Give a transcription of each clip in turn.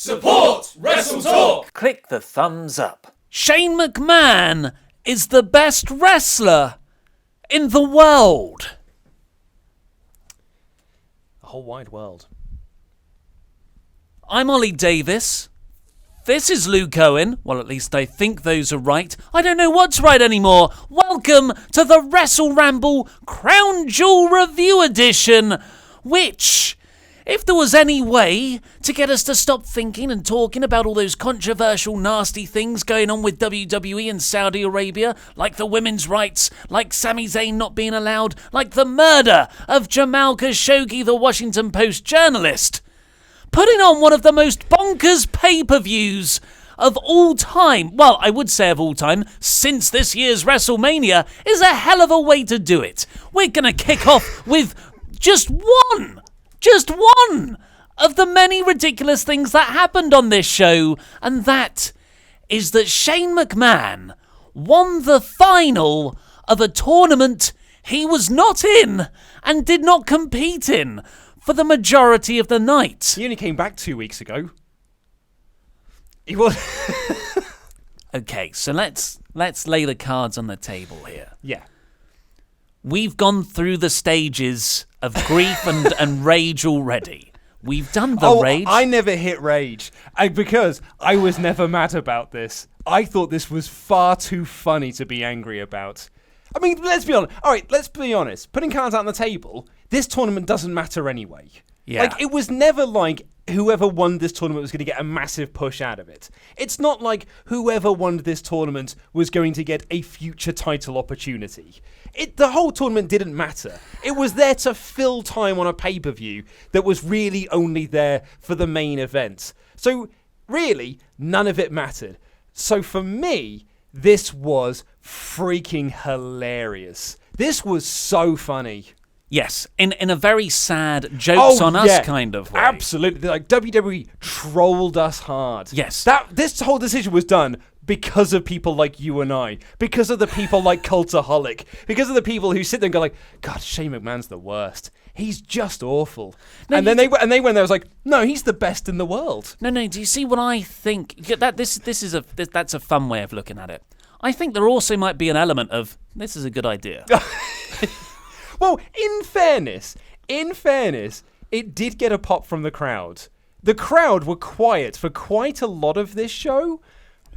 Support WrestleTalk! Click the thumbs up. Shane McMahon is the best wrestler in the world. The whole wide world. I'm Ollie Davis. This is Luke Owen. Well, at least I think those are right. I don't know what's right anymore. Welcome to the Wrestle Ramble Crown Jewel Review Edition, which, if there was any way to get us to stop thinking and talking about all those controversial, nasty things going on with WWE and Saudi Arabia, like the women's rights, like Sami Zayn not being allowed, like the murder of Jamal Khashoggi, the Washington Post journalist, putting on one of the most bonkers pay-per-views of all time, well, I would say of all time, since this year's WrestleMania, is a hell of a way to do it. We're going to kick off with just one of the many ridiculous things that happened on this show, and that is that Shane McMahon won the final of a tournament he was not in and did not compete in for the majority of the night. He only came back 2 weeks ago. He was... Okay, so let's lay the cards on the table here. Yeah. We've gone through the stages of grief and rage already. We've done the rage. I never hit rage because I was never mad about this. I thought this was far too funny to be angry about. I mean, let's be honest. All right, let's be honest. Putting cards out on the table, this tournament doesn't matter anyway. Yeah. Like, it was never like whoever won this tournament was going to get a massive push out of it. It's not like whoever won this tournament was going to get a future title opportunity. The whole tournament didn't matter. It was there to fill time on a pay-per-view that was really only there for the main event. So, really, none of it mattered. So, for me, this was freaking hilarious. This was so funny. Yes, in a very sad jokes on us kind of way. Absolutely. Like, WWE trolled us hard. Yes. This whole decision was done because of people like you and I, because of the people like Cultaholic, because of the people who sit there and go like, God, Shane McMahon's the worst. He's just awful. No, and then they went there. I was like, no, he's the best in the world. No. Do you see what I think? That's a fun way of looking at it. I think there also might be an element of this is a good idea. Well, in fairness, it did get a pop from the crowd. The crowd were quiet for quite a lot of this show.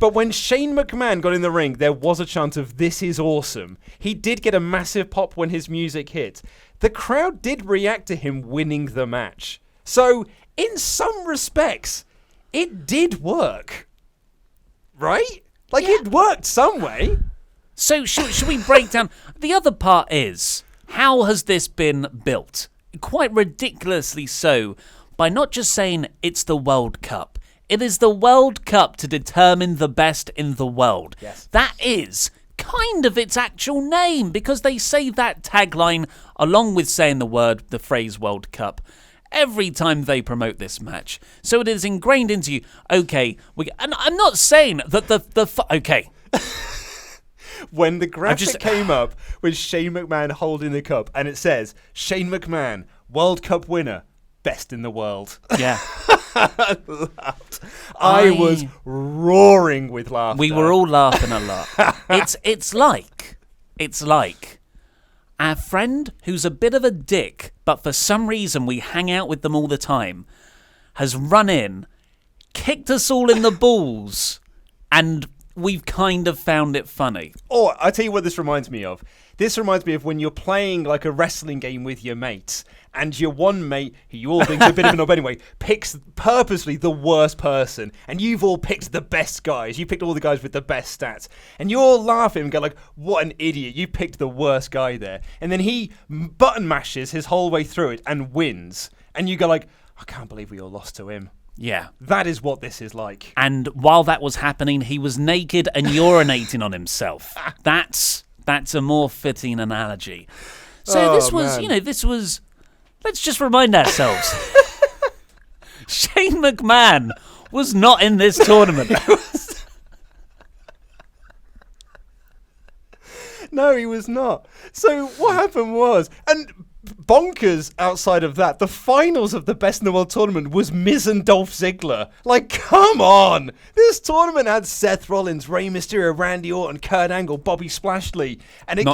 But when Shane McMahon got in the ring, there was a chant of, this is awesome. He did get a massive pop when his music hit. The crowd did react to him winning the match. So, in some respects, it did work. Right? Like, it worked some way. So, should we break down? The other part is, how has this been built? Quite ridiculously so, by not just saying it's the World Cup. It is the World Cup to determine the best in the world. Yes. That is kind of its actual name, because they say that tagline along with saying the phrase World Cup every time they promote this match. So it is ingrained into you. Okay, and I'm not saying that okay. When the graphic came up with Shane McMahon holding the cup and it says, Shane McMahon, World Cup winner, best in the world. Yeah. I was roaring with laughter. We were all laughing a lot. It's like our friend who's a bit of a dick, but for some reason we hang out with them all the time, has run in, kicked us all in the balls, and we've kind of found it funny. Or, I'll tell you what this reminds me of. This reminds me of when you're playing like a wrestling game with your mates, and your one mate, who you all think's a bit of a knob anyway, picks purposely the worst person, and you've all picked the best guys. You picked all the guys with the best stats, and you're all laughing and go like, what an idiot, you picked the worst guy there. And then he button mashes his whole way through it and wins. And you go like, I can't believe we all lost to him. Yeah. That is what this is like. And while that was happening, he was naked and urinating on himself. That's a more fitting analogy. So this was, let's just remind ourselves. Shane McMahon was not in this tournament. No, he was not. So what happened was, and bonkers outside of that, the finals of the Best in the World tournament was Miz and Dolph Ziggler. Like, come on! This tournament had Seth Rollins, Rey Mysterio, Randy Orton, Kurt Angle, Bobby Splashley, and it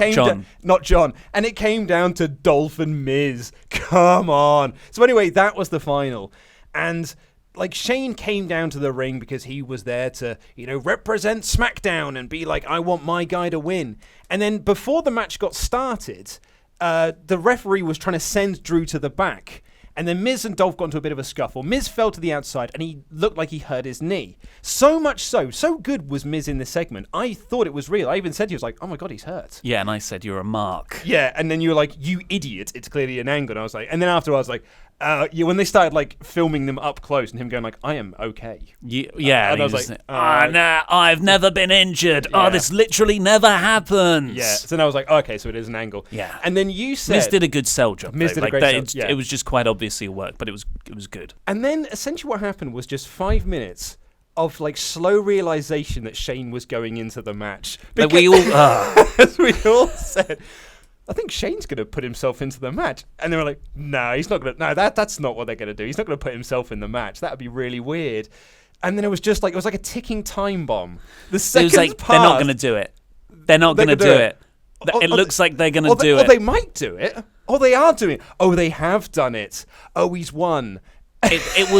not John, and it came down to Dolph and Miz. Come on! So anyway, that was the final, and like Shane came down to the ring because he was there to, represent SmackDown and be like, I want my guy to win. And then before the match got started, the referee was trying to send Drew to the back. And then Miz and Dolph got into a bit of a scuffle. Miz fell to the outside and he looked like he hurt his knee. So much so good was Miz in this segment. I thought it was real. I even said to you, I was like, oh my God, he's hurt. Yeah, and I said, you're a mark. Yeah, and then you were like, you idiot, it's clearly an angle. And I was like, and then after I was like, when they started like filming them up close and him going like, I am okay. Yeah, and I was like, nah, I've never been injured. Yeah. Oh, this literally never happens. Yeah, so then I was like, okay, so it is an angle. Yeah. And then you said Miz did a good sell job. Miz did a great sell, yeah. It was just quite obviously a work, but it was good. And then essentially what happened was just 5 minutes of like slow realization that Shane was going into the match. Like we all, as we all said, I think Shane's going to put himself into the match. And they were like, no, he's not going to. No, that's not what they're going to do. He's not going to put himself in the match. That would be really weird. And then it was just like, it was like a ticking time bomb. The seconds it was like, passed, they're not going to do it. They're not going to do it. It looks like they're going to do it. Or they might do it. Oh, they are doing it. Oh, they have done it. Oh, he's won. It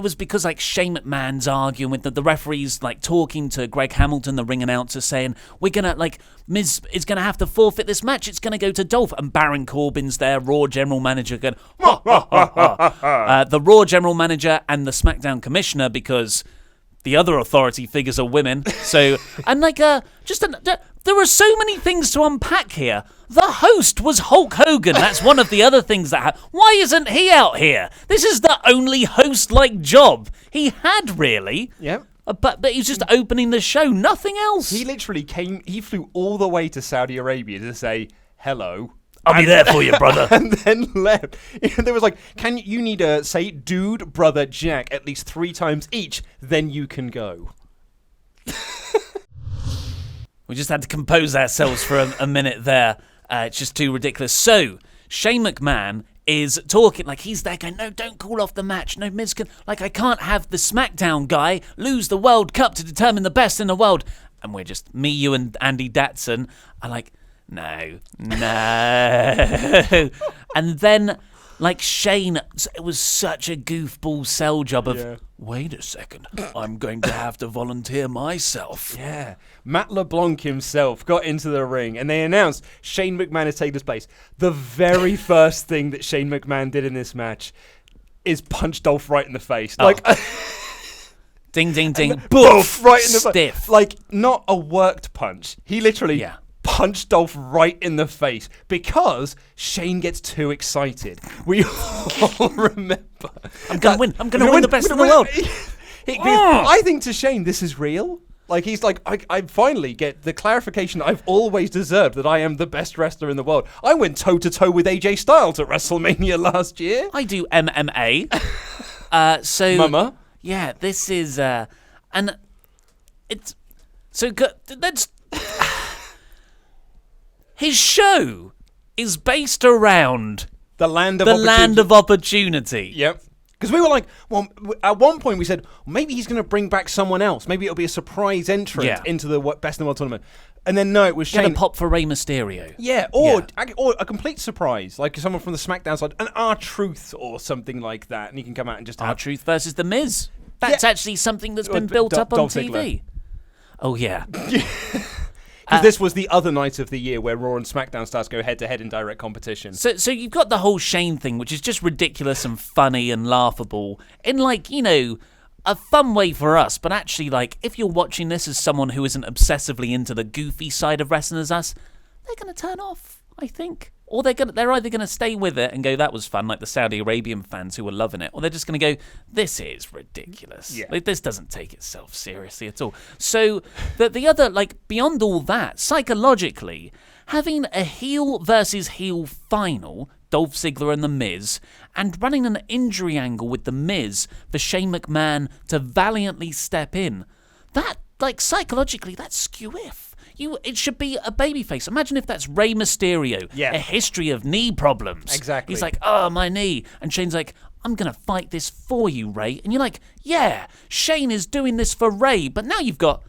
was because like Shane McMahon's arguing with the referees, like talking to Greg Hamilton, the ring announcer, saying we're gonna like Miz is gonna have to forfeit this match. It's gonna go to Dolph, and Baron Corbin's there, Raw general manager, going ha ha ha ha. The Raw general manager and the SmackDown commissioner, because the other authority figures are women. So and like there are so many things to unpack here. The host was Hulk Hogan. That's one of the other things that happened. Why isn't he out here? This is the only host-like job he had, really. Yep. But he's just opening the show, nothing else. He literally he flew all the way to Saudi Arabia to say hello. I'll be there for you, brother. And then left. There was like, you need to say dude, brother, Jack at least 3 times each, then you can go. We just had to compose ourselves for a minute there. It's just too ridiculous. So, Shane McMahon is talking, like he's there going, no, don't call off the match. No, Miz can, like I can't have the SmackDown guy lose the World Cup to determine the best in the world. And we're just, me, you and Andy Datson are like, no. And then, like Shane, it was such a goofball sell job of, wait a second, I'm going to have to volunteer myself. Yeah. Matt LeBlanc himself got into the ring and they announced Shane McMahon has taken his place. The very first thing that Shane McMahon did in this match is punch Dolph right in the face. Oh. Like, ding, ding, ding, boof, right in the face. Stiff. Like, not a worked punch. He literally punched Dolph right in the face because Shane gets too excited. We all remember. I'm going to win. I'm going to win the best in the world. I think to Shane, this is real. Like, he's like, I finally get the clarification I've always deserved that I am the best wrestler in the world. I went toe-to-toe with AJ Styles at WrestleMania last year. I do MMA. So, Mama. Yeah, this is, and it's, so let's, his show is based around the land of opportunity. Yep. Because we were like, well, at one point we said, maybe he's going to bring back someone else. Maybe it'll be a surprise entrant into the Best in the World tournament. And then, no, it was Shane. Get a pop for Rey Mysterio. Yeah, or a complete surprise, like someone from the SmackDown side, an R-Truth or something like that. And he can come out and just have... R-Truth versus The Miz. That's actually something that's been built up on TV. Ziggler. Oh, yeah. Because this was the other night of the year where Raw and SmackDown stars go head-to-head in direct competition. So you've got the whole Shane thing, which is just ridiculous and funny and laughable in, like, you know, a fun way for us. But actually, like, if you're watching this as someone who isn't obsessively into the goofy side of wrestling as us, they're going to turn off, I think. Or they're either going to stay with it and go, that was fun, like the Saudi Arabian fans who were loving it, or they're just going to go, this is ridiculous. Yeah. Like, this doesn't take itself seriously at all. So the other, like, beyond all that, psychologically, having a heel versus heel final, Dolph Ziggler and The Miz, and running an injury angle with The Miz for Shane McMahon to valiantly step in, that, like, psychologically, that's skew-if. It should be a babyface. Imagine if that's Rey Mysterio. Yeah. A history of knee problems. Exactly. He's like, oh, my knee. And Shane's like, I'm going to fight this for you, Rey. And you're like, yeah, Shane is doing this for Rey. But now you've got,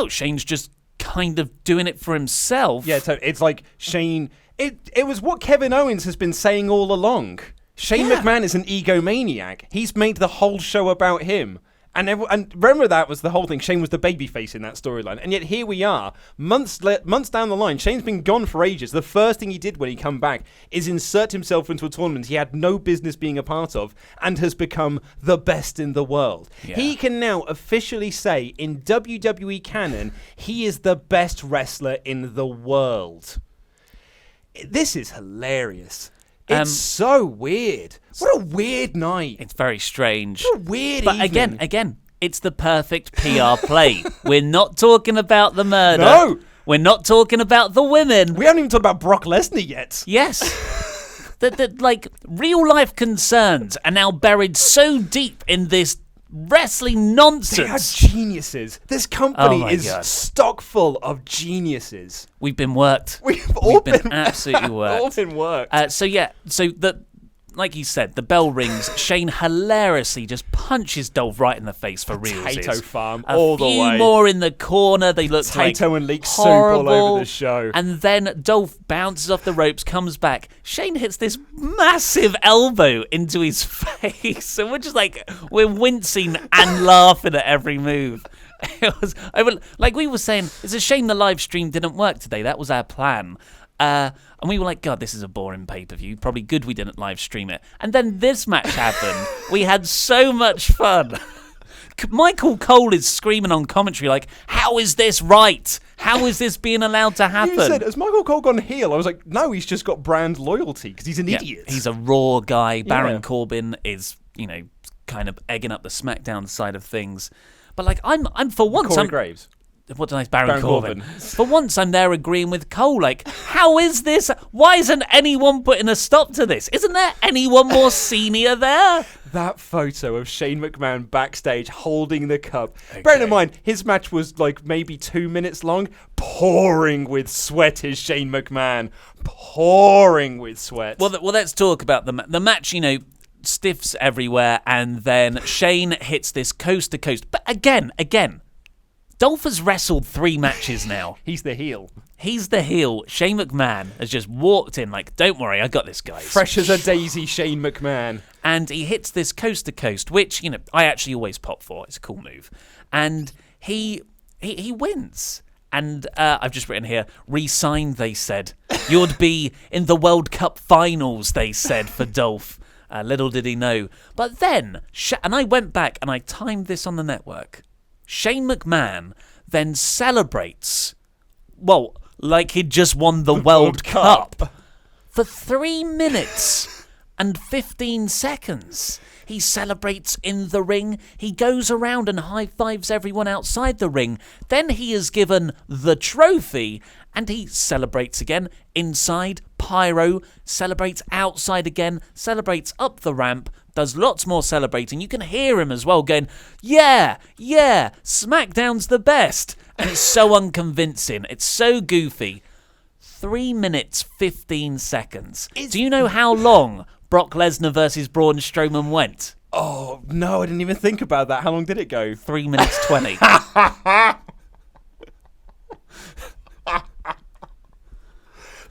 Shane's just kind of doing it for himself. Yeah, so it's like Shane... It was what Kevin Owens has been saying all along. Shane McMahon is an egomaniac. He's made the whole show about him. And remember, that was the whole thing. Shane was the babyface in that storyline. And yet here we are, months down the line. Shane's been gone for ages. The first thing he did when he come back is insert himself into a tournament he had no business being a part of and has become the best in the world. Yeah. He can now officially say in WWE canon, he is the best wrestler in the world. This is hilarious. It's so weird. What a weird night. It's very strange. What a weird But evening. again, it's the perfect PR play. We're not talking about the murder. No. We're not talking about the women. We haven't even talked about Brock Lesnar yet. Yes. that like real life concerns are now buried so deep in this wrestling nonsense. They are geniuses. This company is God. stock full of geniuses. We've been worked. We've been absolutely worked. All been worked. Like you said, the bell rings. Shane hilariously just punches Dolph right in the face for real. Potato farm all the way. A few more in the corner. They look Potato like and leek soup horrible. all over the show. And then Dolph bounces off the ropes, comes back. Shane hits this massive elbow into his face, and we're wincing and laughing at every move. Like we were saying, it's a shame the live stream didn't work today. That was our plan. And we were like, God, this is a boring pay-per-view. Probably good we didn't live stream it. And then this match happened. We had so much fun. Michael Cole is screaming on commentary like, how is this right? How is this being allowed to happen? You said, has Michael Cole gone heel? I was like, no, he's just got brand loyalty because he's an idiot. He's a raw guy. Baron Corbin is, kind of egging up the SmackDown side of things. But like, I'm for once... Corey Graves. What did I say? Baron Corbin. For once, I'm there agreeing with Cole. Like, how is this? Why isn't anyone putting a stop to this? Isn't there anyone more senior there? That photo of Shane McMahon backstage holding the cup. Okay. Bearing in mind, his match was like maybe 2 minutes long. Pouring with sweat is Shane McMahon. Pouring with sweat. Well, let's talk about the match, stiffs everywhere. And then Shane hits this coast to coast. But again, Dolph has wrestled 3 matches now. He's the heel. Shane McMahon has just walked in like, don't worry, I got this, guys. Fresh as a daisy, Shane McMahon. And he hits this coast to coast, which, I actually always pop for. It's a cool move. And he wins. And I've just written here, re-signed, they said. You'd be in the World Cup finals, they said, for Dolph. Little did he know. But then, and I went back and I timed this on the network. Shane McMahon then celebrates, like he'd just won the World Cup. For 3 minutes and 15 seconds. He celebrates in the ring. He goes around and high-fives everyone outside the ring. Then he is given the trophy, and he celebrates again inside, pyro, celebrates outside again, celebrates up the ramp, does lots more celebrating. You can hear him as well going, yeah, SmackDown's the best. And it's so unconvincing. It's so goofy. 3 minutes, 15 seconds. Do you know how long Brock Lesnar versus Braun Strowman went? Oh, no, I didn't even think about that. How long did it go? 3 minutes 20.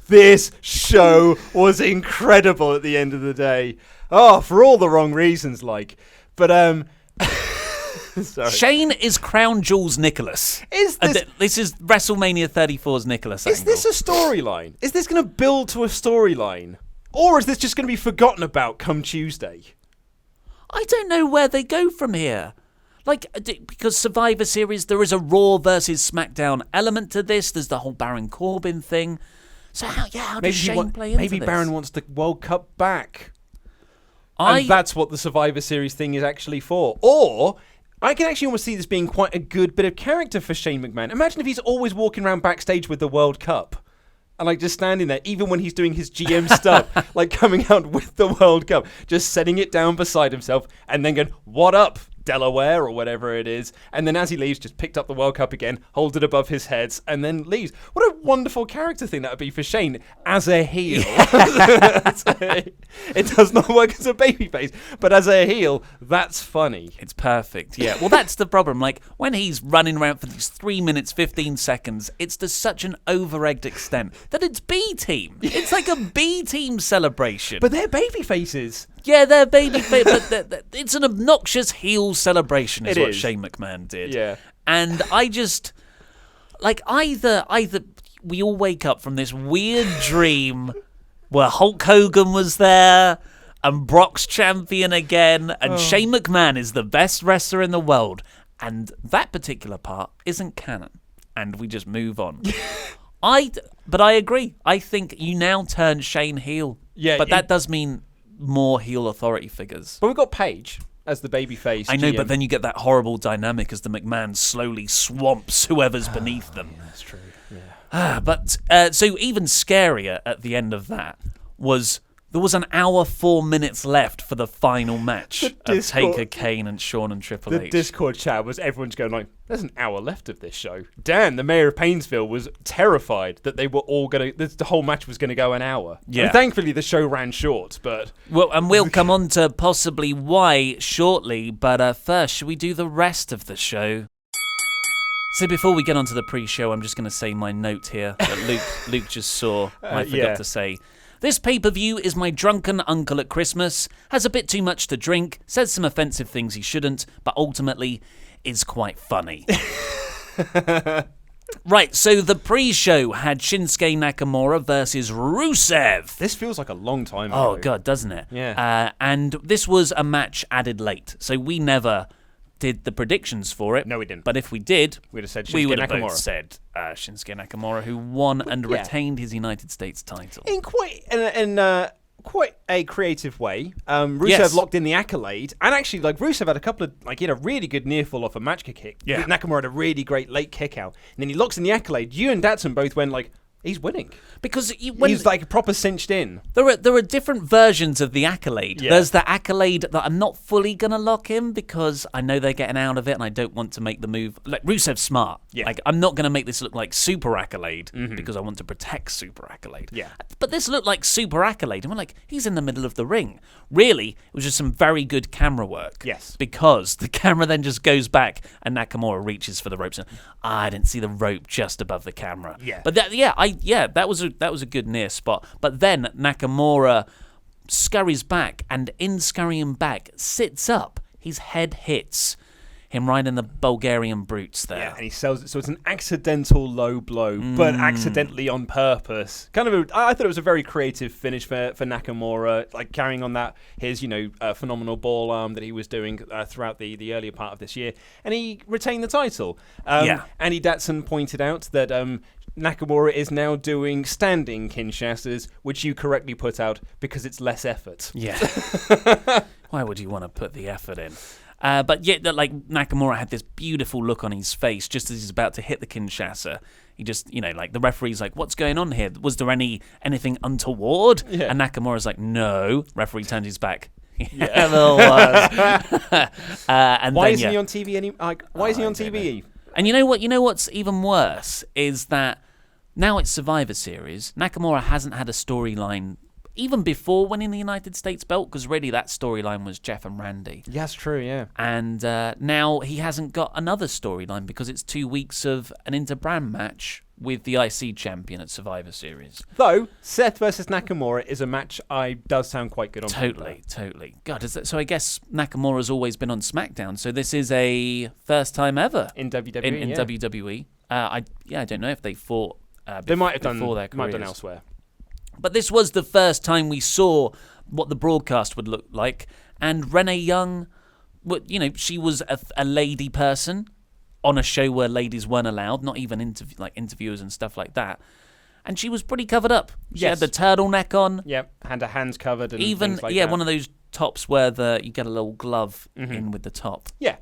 This show was incredible at the end of the day. Oh, for all the wrong reasons, like. But, sorry. Shane is Crown Jewel's Nicholas. This is WrestleMania 34's Nicholas angle. Is this a storyline? Is this going to build to a storyline? Or is this just going to be forgotten about come Tuesday? I don't know where they go from here. Like, because Survivor Series, there is a Raw versus SmackDown element to this. There's the whole Baron Corbin thing. So, how does Shane play into this? Maybe Baron wants the World Cup back. And that's what the Survivor Series thing is actually for. Or, I can actually almost see this being quite a good bit of character for Shane McMahon. Imagine if he's always walking around backstage with the World Cup. And, like, just standing there, even when he's doing his GM stuff, like, coming out with the World Cup, just setting it down beside himself, and then going, what up? Delaware or whatever it is. And then as he leaves, just picked up the World Cup again, holds it above his head, and then leaves. What a wonderful character thing that would be for Shane as a heel. It does not work as a babyface, but as a heel, that's funny. It's perfect, yeah. Well, that's the problem. Like, when he's running around for these 3 minutes, 15 seconds, it's to such an over-egged extent that it's B-team. It's like a B-team celebration. But they're babyfaces. Yeah, they're babyface, but it's an obnoxious heel celebration is what is. Shane McMahon did. Yeah. And I just, like, either we all wake up from this weird dream where Hulk Hogan was there and Brock's champion again and Shane McMahon is the best wrestler in the world, and that particular part isn't canon, and we just move on. But I agree. I think you now turn Shane heel. Yeah, but that does mean more heel authority figures. But we've got Paige as the babyface. I know, GM. but then you get that horrible dynamic as the McMahon slowly swamps whoever's beneath them. That's true. Yeah. But so even scarier at the end of that was there was an hour 4 minutes left for the final match of Taker, Kane, and Shawn and Triple H. The Discord chat was everyone's going like, "There's an hour left of this show." Dan, the mayor of Painesville, was terrified that they were all going to. The whole match was going to go an hour. Yeah. And thankfully, the show ran short. But we'll come on to possibly why shortly. But first, should we do the rest of the show? So before we get on to the pre-show, I'm just going to say my note here that Luke just saw. I forgot to say. This pay-per-view is my drunken uncle at Christmas, has a bit too much to drink, says some offensive things he shouldn't, but ultimately is quite funny. Right, so the pre-show had Shinsuke Nakamura versus Rusev. this feels like a long time Oh, ago. God, doesn't it? Yeah. And this was a match added late, so we never did the predictions for it. No, we didn't. But if we did, We'd have said Shinsuke we would have Nakamura. both said Shinsuke Nakamura, who won and retained his United States title. In quite a creative way. Rusev Yes. locked in the accolade, and actually, like, Rusev had a couple of, like, he had a really good near fall off a match kick. Yeah. Nakamura had a really great late kick out, and then he locks in the accolade. You and Datsun both went like, he's winning. Because He's like proper cinched in. there are different versions of the accolade. Yeah. There's the accolade that I'm not fully going to lock in because I know they're getting out of it and I don't want to make the move. Like, Rusev's smart. Yeah. Like, I'm not going to make this look like super accolade because I want to protect super accolade. Yeah. But this looked like super accolade. And we're like, he's in the middle of the ring. Really, it was just some very good camera work. Yes. Because the camera then just goes back and Nakamura reaches for the ropes. And I didn't see the rope just above the camera. Yeah. But that was a good near spot. But then Nakamura scurries back, and in scurrying back, sits up. His head hits him right in the Bulgarian brutes there. Yeah, and he sells it. So it's an accidental low blow, but accidentally on purpose. I thought it was a very creative finish for Nakamura, like carrying on that his phenomenal ball arm that he was doing throughout the earlier part of this year, and he retained the title. Andy Datsun pointed out that Nakamura is now doing standing Kinshasas, which you correctly put out because it's less effort. Yeah. Why would you want to put the effort in? But yet, like, Nakamura had this beautiful look on his face just as he's about to hit the Kinshasa. He just, like, the referee's like, what's going on here? Was there anything untoward? Yeah. And Nakamura's like, no. Referee turns his back. Yeah, there was. And Why then, isn't he on TV why isn't he on TV? And you know what? You know what's even worse is that now it's Survivor Series. Nakamura hasn't had a storyline even before winning the United States belt, because really that storyline was Jeff and Randy. Yeah, that's true, yeah. And now he hasn't got another storyline because it's 2 weeks of an inter-brand match with the IC champion at Survivor Series. Though, Seth versus Nakamura is a match does sound quite good on paper. Totally. God, so I guess Nakamura's always been on SmackDown, so this is a first time ever in WWE. In WWE. I don't know if they fought they might have done before their might have done careers. elsewhere. But this was the first time we saw what the broadcast would look like, and Renee Young, she was a lady person on a show where ladies weren't allowed, not even interviewers and stuff like that. And she was pretty covered up. She had the turtleneck on. Yep, and her hands covered and even things like that. One of those tops where you get a little glove in with the top. Yeah,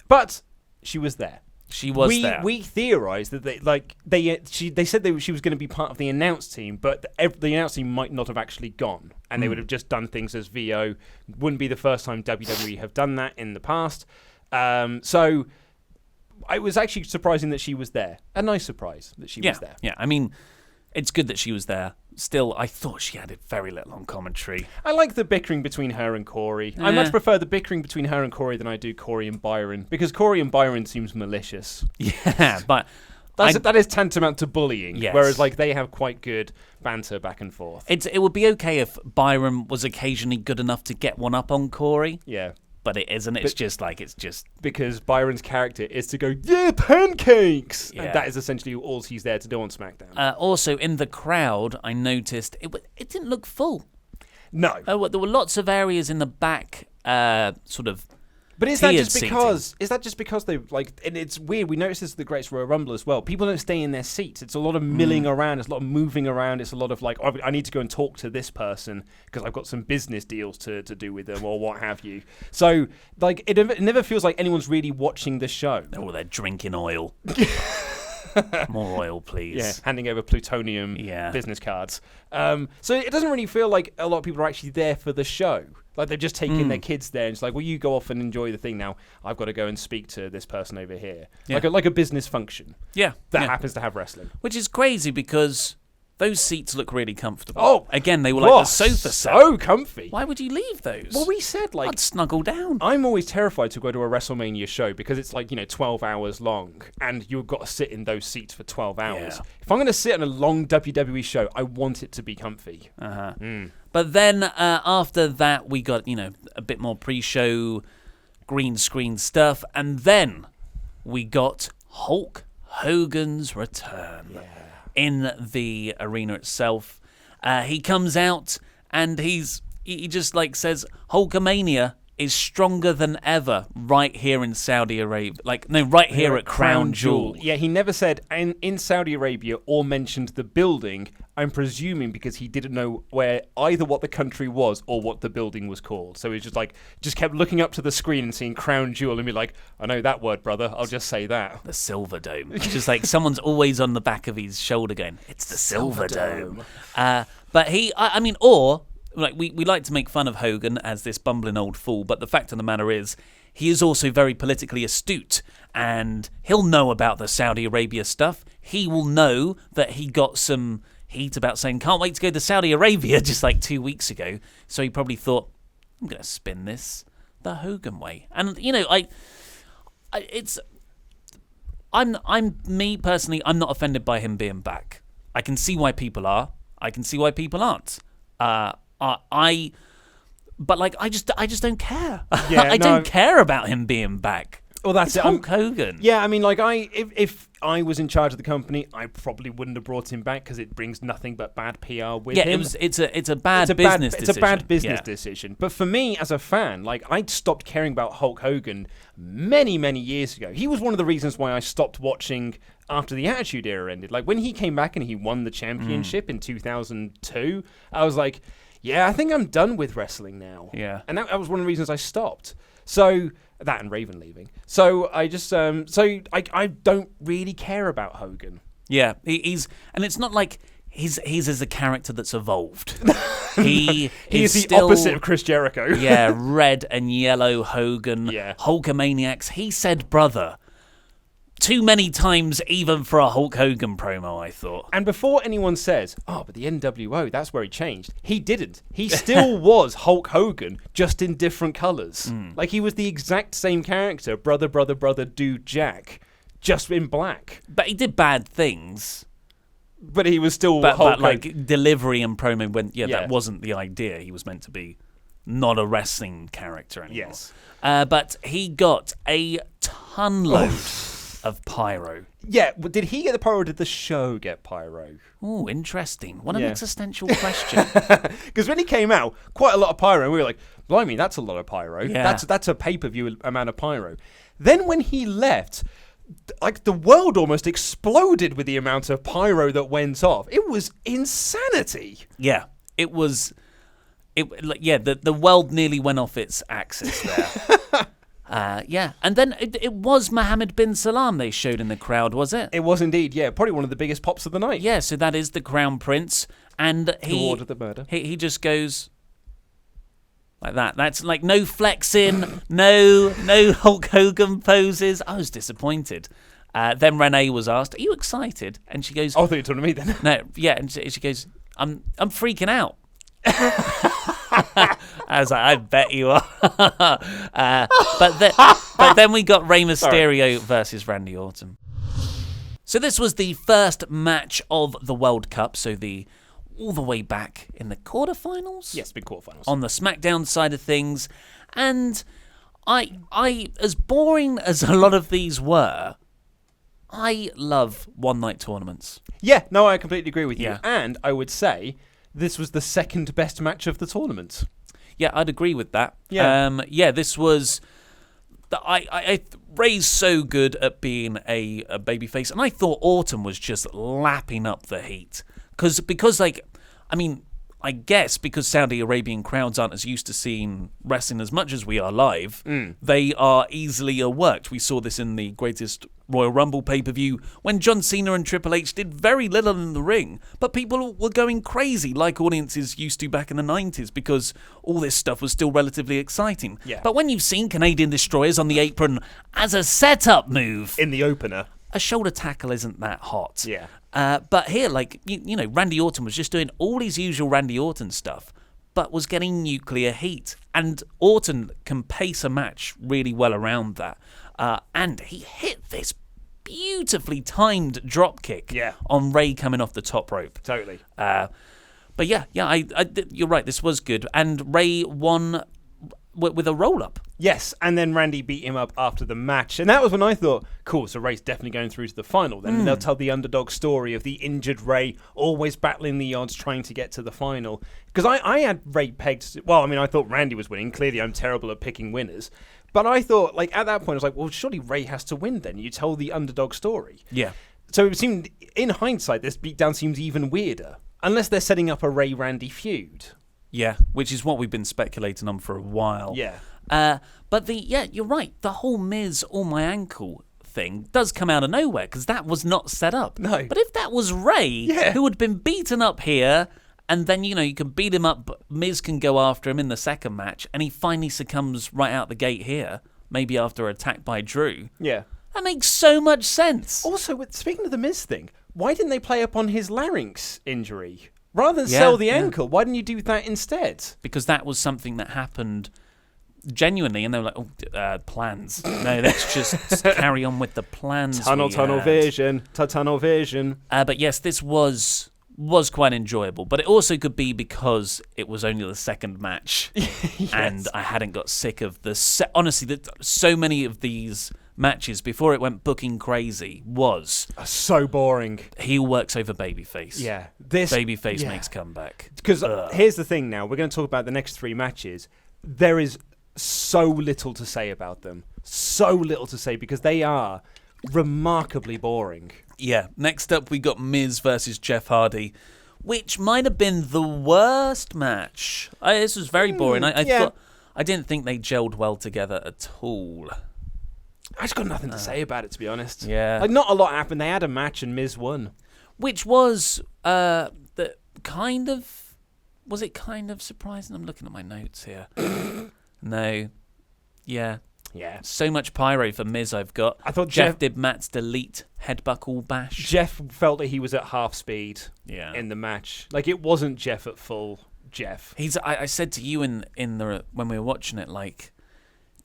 but she was there. She was there. We theorised that they said she was going to be part of the announce team, but the announce team might not have actually gone, and they would have just done things as VO. Wouldn't be the first time WWE have done that in the past. So it was actually surprising that she was there. A nice surprise that she was there. Yeah, I mean, it's good that she was there. Still, I thought she added very little on commentary. I like the bickering between her and Corey. I much prefer the bickering between her and Corey than I do Corey and Byron, because Corey and Byron seems malicious. Yeah, but that is tantamount to bullying, yes. Whereas like they have quite good banter back and forth. It would be okay if Byron was occasionally good enough to get one up on Corey. Yeah. But it isn't. It's just because Byron's character is to go, yeah, pancakes. Yeah. And that is essentially all he's there to do on SmackDown. Also, in the crowd, I noticed it didn't look full. No. There were lots of areas in the back, sort of. But is that just because they like? And it's weird. We noticed this at the Great Royal Rumble as well. People don't stay in their seats. It's a lot of milling around. It's a lot of moving around. It's a lot of like, oh, I need to go and talk to this person because I've got some business deals to do with them or what have you. So like, it never feels like anyone's really watching the show. Oh, they're drinking oil. More oil, please. Yeah, handing over plutonium business cards. So it doesn't really feel like a lot of people are actually there for the show. Like they've just taken their kids there and it's like, well, you go off and enjoy the thing now. I've got to go and speak to this person over here. Yeah. Like a business function. Yeah. That happens to have wrestling. Which is crazy because those seats look really comfortable. Oh, again, they were like the sofa set. So comfy. Why would you leave those? Well, we said like I'd snuggle down. I'm always terrified to go to a WrestleMania show because it's like 12 hours long and you've got to sit in those seats for 12 hours. Yeah. If I'm going to sit on a long WWE show, I want it to be comfy. But then after that, we got a bit more pre-show green screen stuff, and then we got Hulk Hogan's return. Yeah. In the arena itself. He comes out and he just like says Hulkamania is stronger than ever right here in Saudi Arabia. Right here at Crown Jewel. Yeah, he never said in Saudi Arabia or mentioned the building. I'm presuming because he didn't know where either what the country was or what the building was called. So he just kept looking up to the screen and seeing Crown Jewel and be like, I know that word, brother. I'll just say that. The Silver Dome. It's just like someone's always on the back of his shoulder going, it's the Silver Dome. But we like to make fun of Hogan as this bumbling old fool, but the fact of the matter is, he is also very politically astute, and he'll know about the Saudi Arabia stuff. He will know that he got some heat about saying, can't wait to go to Saudi Arabia, just like 2 weeks ago. So he probably thought, I'm going to spin this the Hogan way. And, me personally, I'm not offended by him being back. I can see why people are. I can see why people aren't. I just don't care. Yeah, I don't care about him being back. Well, that's it's Hulk Hogan. Yeah, I mean, if I was in charge of the company, I probably wouldn't have brought him back because it brings nothing but bad PR with him. It's a bad business decision. It's a bad business decision. But for me, as a fan, I stopped caring about Hulk Hogan many, many years ago. He was one of the reasons why I stopped watching after the Attitude Era ended. Like, when he came back and he won the championship in 2002, I was like, yeah, I think I'm done with wrestling now. Yeah. And that was one of the reasons I stopped. So, that and Raven leaving. So, I just, I don't really care about Hogan. Yeah, he's, and it's not like he's as a character that's evolved. He is the still, opposite of Chris Jericho. Yeah, red and yellow Hogan, yeah. Hulkamaniacs. He said brother too many times, even for a Hulk Hogan promo, I thought. And before anyone says, oh, but the NWO, that's where he changed. He didn't. He still was Hulk Hogan, just in different colours. Like, he was the exact same character, brother, dude, Jack, just in black. But he did bad things. But he was still Hulk Hogan. Like, delivery and promo went, that wasn't the idea. He was meant to be not a wrestling character anymore. Yes. But he got a ton of pyro. Yeah, but did he get the pyro or did the show get pyro? Oh, interesting. What an existential question. Because when he came out, quite a lot of pyro, and we were like, blimey, that's a lot of pyro. Yeah. That's a pay-per-view amount of pyro. Then when he left, like, the world almost exploded with the amount of pyro that went off. It was insanity. Yeah, it was... the world nearly went off its axis there. And then it was Mohammed bin Salam they showed in the crowd, was it? It was indeed, yeah. Probably one of the biggest pops of the night. Yeah, so that is the Crown Prince. And who ordered the murder. He just goes, Like that. That's like no flexing, no Hulk Hogan poses. I was disappointed. Then Renee was asked, "Are you excited?" And she goes, Oh, I thought you were talking to me then. "No, yeah." And she goes, "I'm freaking out." I was like, "I bet you are." But then we got Rey Mysterio versus Randy Orton. So this was the first match of the World Cup. So all the way back in the quarterfinals? Yes, big quarterfinals. On the SmackDown side of things. And I as boring as a lot of these were, I love one-night tournaments. Yeah, no, I completely agree with you. Yeah. And I would say this was the second best match of the tournament. Yeah, I'd agree with that. Yeah. This was... Rey's so good at being a babyface, and I thought Orton was just lapping up the heat. Because I guess because Saudi Arabian crowds aren't as used to seeing wrestling as much as we are live, they are easily worked. We saw this in the greatest Royal Rumble pay-per-view when John Cena and Triple H did very little in the ring, but people were going crazy like audiences used to back in the 90s because all this stuff was still relatively exciting. Yeah. But when you've seen Canadian Destroyers on the apron as a setup move... In the opener. A shoulder tackle isn't that hot. Yeah. But here, Randy Orton was just doing all his usual Randy Orton stuff, but was getting nuclear heat. And Orton can pace a match really well around that. And he hit this beautifully timed drop kick on Rey coming off the top rope. Totally. But yeah, you're right. This was good. And Rey won with a roll-up. Yes, and then Randy beat him up after the match. And that was when I thought, cool, so Rey's definitely going through to the final then. And they'll tell the underdog story of the injured Rey always battling the odds, trying to get to the final. Because I had Rey pegged... Well, I thought Randy was winning. Clearly, I'm terrible at picking winners. But I thought, at that point, I was like, well, surely Rey has to win then. You tell the underdog story. Yeah. So it seemed, in hindsight, this beatdown seems even weirder. Unless they're setting up a Rey-Randy feud. Yeah, which is what we've been speculating on for a while. Yeah. But you're right. The whole Miz or my ankle thing does come out of nowhere because that was not set up. No. But if that was Rey, who had been beaten up here, and then, you can beat him up, but Miz can go after him in the second match, and he finally succumbs right out the gate here, maybe after an attack by Drew. Yeah. That makes so much sense. Also, speaking of the Miz thing, why didn't they play up on his larynx injury? Rather than sell the ankle, why didn't you do that instead? Because that was something that happened genuinely, and they were like, plans. No, let's just carry on with the plans. Tunnel vision. But yes, this was quite enjoyable. But it also could be because it was only the second match, and I hadn't got sick of honestly, so many of these matches before it went booking crazy was so boring. Heel works over babyface. Yeah, babyface makes comeback. Because here's the thing. Now we're going to talk about the next three matches. There is so little to say about them. So little to say because they are remarkably boring. Yeah. Next up, we got Miz versus Jeff Hardy, which might have been the worst match. This was very boring. I thought I didn't think they gelled well together at all. I just got nothing to say about it, to be honest. Yeah. Not a lot happened. They had a match and Miz won. Which was was it kind of surprising? I'm looking at my notes here. No. Yeah. Yeah. So much pyro for Miz I've got. I thought Jeff did Matt's delete headbuckle bash. Jeff felt that he was at half speed in the match. It wasn't Jeff at full Jeff. I said to you when we were watching it,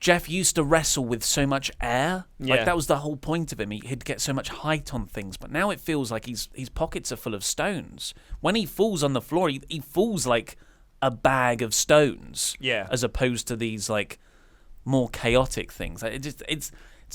Jeff used to wrestle with so much air. That was the whole point of him. He'd get so much height on things. But now it feels like his pockets are full of stones. When he falls on the floor, he falls like a bag of stones. Yeah. As opposed to these, more chaotic things. It's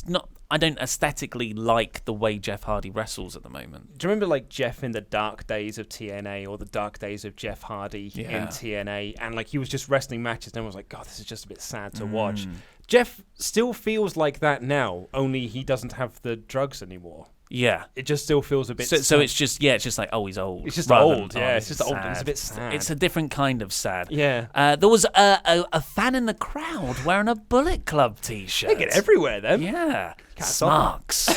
not... I don't aesthetically like the way Jeff Hardy wrestles at the moment. Do you remember Jeff in the dark days of TNA or the dark days of Jeff Hardy in TNA? And he was just wrestling matches and everyone was like, God, this is just a bit sad to watch. Jeff still feels like that now, only he doesn't have the drugs anymore. Yeah. It just still feels a bit sad. So it's just, it's just like, oh, he's old. It's just old, it's just old. It's a bit sad. It's a different kind of sad. Yeah. There was a fan in the crowd wearing a Bullet Club t-shirt. They get everywhere, then. Yeah. Smarks.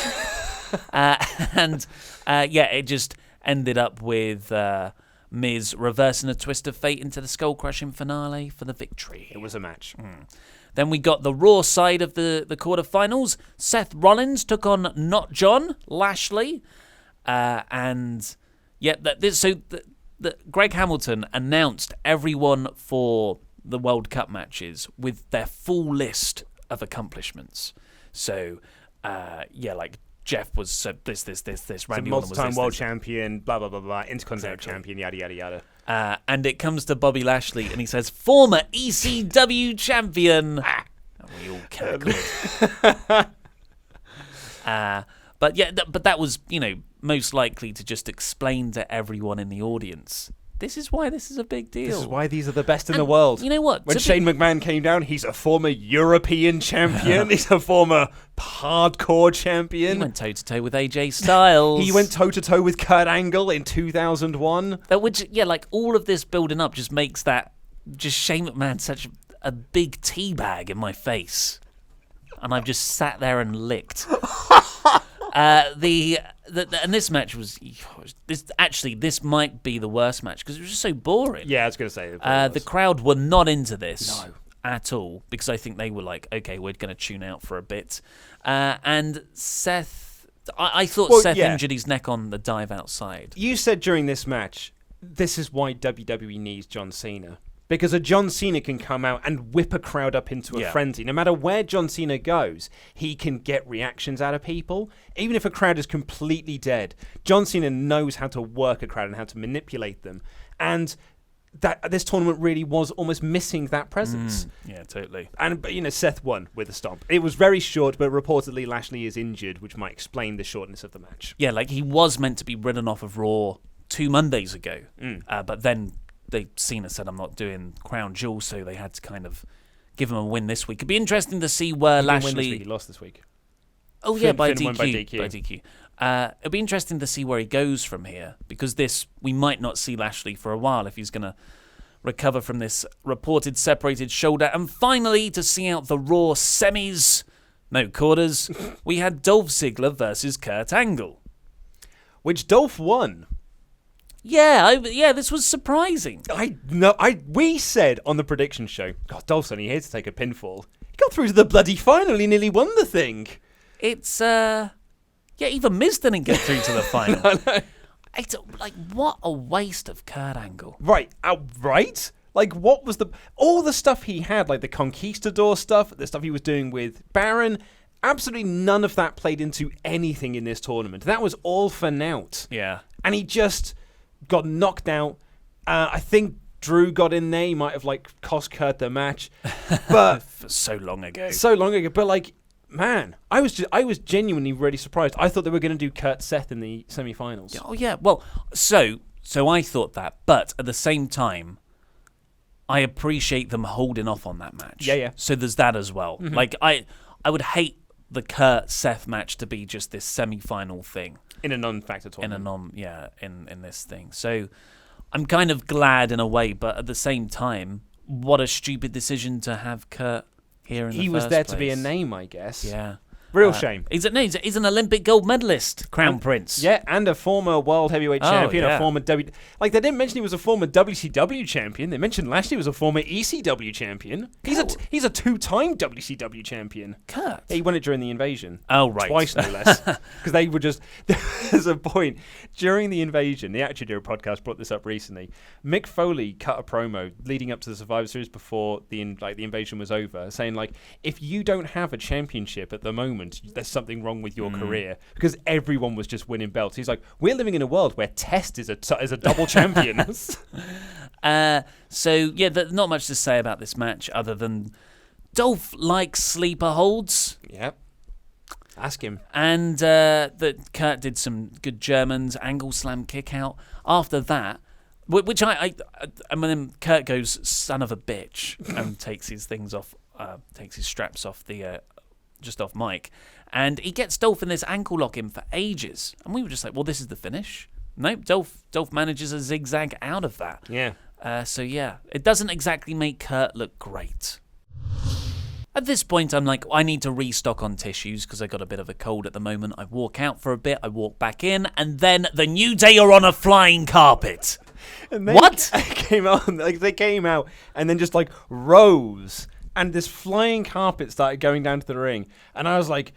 It just ended up with Miz reversing a twist of fate into the skull-crushing finale for the victory. It was a match. Then we got the Raw side of the quarterfinals. Seth Rollins took on Not John Lashley. Greg Hamilton announced everyone for the World Cup matches with their full list of accomplishments. So, like Jeff was this. Randy Orton was multi-time world champion, blah, blah, blah, blah, intercontinental champion, yada, yada, yada. And it comes to Bobby Lashley, and he says, former ECW champion. And we all cackled. But that was, most likely to just explain to everyone in the audience, this is why this is a big deal. This is why these are the best in the world. You know what? When Shane McMahon came down, he's a former European champion. He's a former hardcore champion. He went toe-to-toe with AJ Styles. He went toe-to-toe with Kurt Angle in 2001. All of this building up just makes Shane McMahon such a big teabag in my face. And I've just sat there and licked. And this match was this might be the worst match because it was just so boring. Yeah, I was going to say the crowd were not into this at all because I think they were like, okay, we're going to tune out for a bit. And Seth, I thought Seth injured his neck on the dive outside. You said during this match, this is why WWE needs John Cena. Because a John Cena can come out and whip a crowd up into a frenzy. No matter where John Cena goes, he can get reactions out of people. Even if a crowd is completely dead, John Cena knows how to work a crowd and how to manipulate them. And this tournament really was almost missing that presence. Yeah, totally. But Seth won with a stomp. It was very short, but reportedly Lashley is injured, which might explain the shortness of the match. Yeah, he was meant to be ridden off of Raw 2 Mondays ago. But then Cena said, I'm not doing Crown Jewel, so they had to kind of give him a win this week. It'd be interesting to see where Lashley... He lost this week. Oh, Finn by won DQ. By DQ. It'd be interesting to see where he goes from here, because we might not see Lashley for a while if he's going to recover from this reported separated shoulder. And finally, to see out the Raw semis, no quarters, we had Dolph Ziggler versus Kurt Angle. Which Dolph won. Yeah, this was surprising. We said on the prediction show, God, Dolph's only here to take a pinfall. He got through to the bloody final. He nearly won the thing. It's, even Miz didn't get through to the final. No. It's what a waste of Kurt Angle. Right? What was all the stuff he had, like the Conquistador stuff, the stuff he was doing with Baron, absolutely none of that played into anything in this tournament. That was all for naught. Yeah. And he just got knocked out. I think Drew got in there. He might have cost Kurt the match, but so long ago. But man, I was genuinely really surprised. I thought they were going to do Kurt Seth in the semi-finals. Oh yeah. Well, so I thought that, but at the same time, I appreciate them holding off on that match. Yeah. So there's that as well. Mm-hmm. I would hate the Kurt Seth match to be just this semi-final thing. In a non-factor tournament. In this thing. So I'm kind of glad in a way, but at the same time, what a stupid decision to have Kurt here in the first place. He was there to be a name, I guess. Yeah. Real shame. He's an Olympic gold medalist, Crown Prince. Yeah, and a former world heavyweight champion, yeah. a former they didn't mention he was a former WCW champion. They mentioned Lashley was a former ECW champion. He's a 2-time WCW champion. Kurt. Yeah, he won it during the Invasion. Oh, right. Twice, no less. Because they were just... There's a point. During the Invasion, the Attitude Era podcast brought this up recently. Mick Foley cut a promo leading up to the Survivor Series before the Invasion was over, saying, if you don't have a championship at the moment, there's something wrong with your career, because everyone was just winning belts. He's like, we're living in a world where Test is a double champion. Not much to say about this match other than Dolph likes sleeper holds. Yep. Ask him. And that Kurt did some good Germans, angle slam kick out. After that, which then Kurt goes, son of a bitch, and takes his things off, takes his straps off the... just off mic, and he gets Dolph in this ankle lock in for ages, and we were just like, well, this is the finish. Nope, Dolph manages a zigzag out of that. Yeah. It doesn't exactly make Kurt look great. At this point, I'm like, I need to restock on tissues because I got a bit of a cold at the moment. I walk out for a bit, I walk back in, and then the New Day are on a flying carpet. And they What? came out, like they came out and then just like rose, and this flying carpet started going down to the ring, and I was like,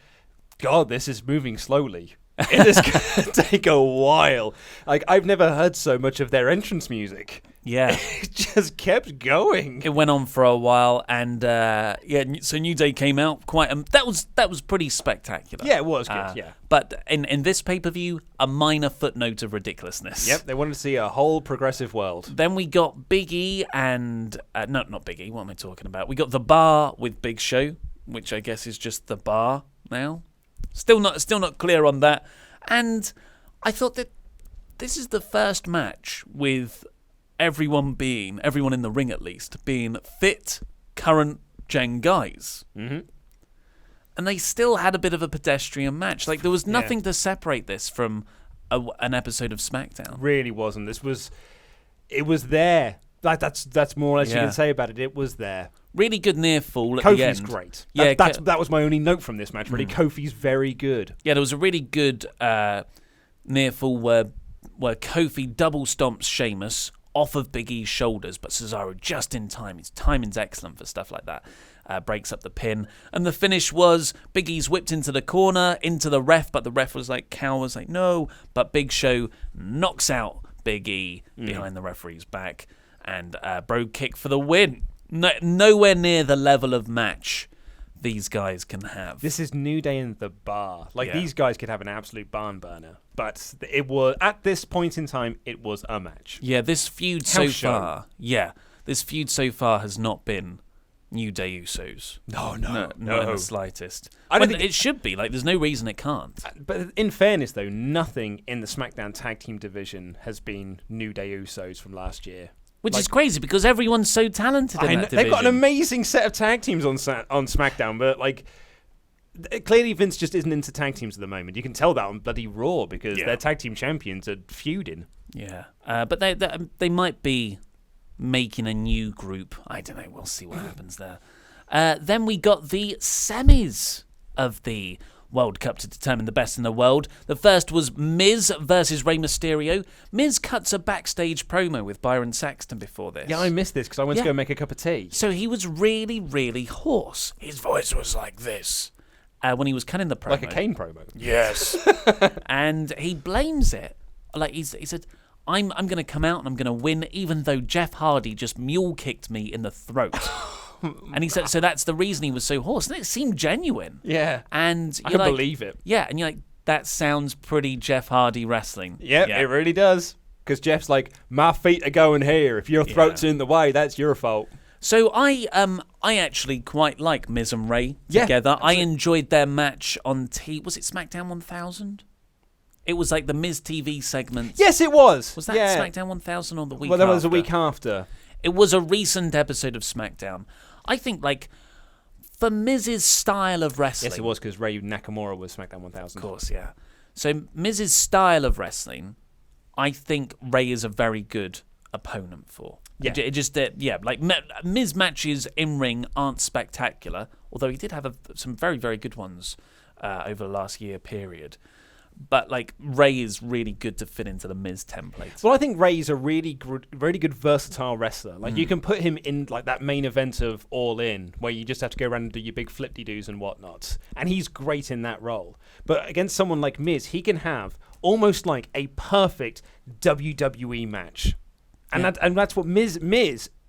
God, this is moving slowly. It is going to take a while. Like, I've never heard so much of their entrance music. Yeah. It just kept going. It went on for a while, and so New Day came out quite. That was pretty spectacular. Yeah, it was good. Yeah, but in this pay-per-view, a minor footnote of ridiculousness. Yep, they wanted to see a whole progressive world. Then we got Big E and not Big E. What am I talking about? We got the Bar with Big Show, which I guess is just the Bar now. Still not clear on that. And I thought that this is the first match with everyone in the ring at least, being fit, current gen guys. Mm-hmm. And they still had a bit of a pedestrian match. Like, there was nothing to separate this from an episode of SmackDown. Really wasn't. It was there. Like, that's more or less you can say about it. It was there. Really good near fall at Kofi's the end. great. Yeah, that was my only note from this match. Really, Kofi's very good. Yeah, there was a really good near fall where Kofi double stomps Sheamus off of Big E's shoulders, but Cesaro just in time. His timing's excellent for stuff like that. Breaks up the pin. And the finish was Big E's whipped into the corner, into the ref, but the ref was like, no. But Big Show knocks out Big E behind the referee's back, and Brogue kick for the win. Nowhere near the level of match these guys can have. This is New Day in the Bar. Like, these guys could have an absolute barn burner. But it was, at this point in time, it was a match. Yeah, this feud so far has not been New Day Usos. No. Not in the slightest. It should be. Like, there's no reason it can't. But in fairness, though, nothing in the SmackDown Tag Team division has been New Day Usos from last year. Which is crazy because everyone's so talented in that division. They've got an amazing set of tag teams on SmackDown, but like, clearly Vince just isn't into tag teams at the moment. You can tell that on bloody Raw because their tag team champions are feuding. Yeah, but they might be making a new group. I don't know. We'll see what happens there. Then we got the semis of the World Cup to determine the best in the world. The first was Miz versus Rey Mysterio. Miz cuts a backstage promo with Byron Saxton before this. Yeah, I missed this because I went to go make a cup of tea. So he was really, really hoarse. His voice was like this when he was cutting the promo. Like a Kane promo. Yes. And he blames it. Like he said, I'm going to come out and I'm going to win even though Jeff Hardy just mule kicked me in the throat. And he said, so that's the reason he was so hoarse. And it seemed genuine. Yeah. And I can believe it. Yeah, and you're like, that sounds pretty Jeff Hardy wrestling. Yep, it really does. Because Jeff's like, my feet are going here. If your throat's in the way, that's your fault. So I actually quite like Miz and Rey together. Absolutely. I enjoyed their match on was it SmackDown 1000? It was like the Miz TV segment. Yes, it was. Was that SmackDown 1000 or the week after? Well, that was a week after. It was a recent episode of SmackDown. I think, like, for Miz's style of wrestling... Yes, it was, because Rey Nakamura was SmackDown 1000. Of course, yeah. So Miz's style of wrestling, I think Rey is a very good opponent for. Yeah. It just, like, Miz matches in ring aren't spectacular, although he did have some very, very good ones over the last year period. But, like, Rey is really good to fit into the Miz template. Well, I think Rey's a really good versatile wrestler. Like, you can put him in, like, that main event of All In, where you just have to go around and do your big flip-de-doos and whatnot. And he's great in that role. But against someone like Miz, he can have almost like a perfect WWE match. And that's what Miz,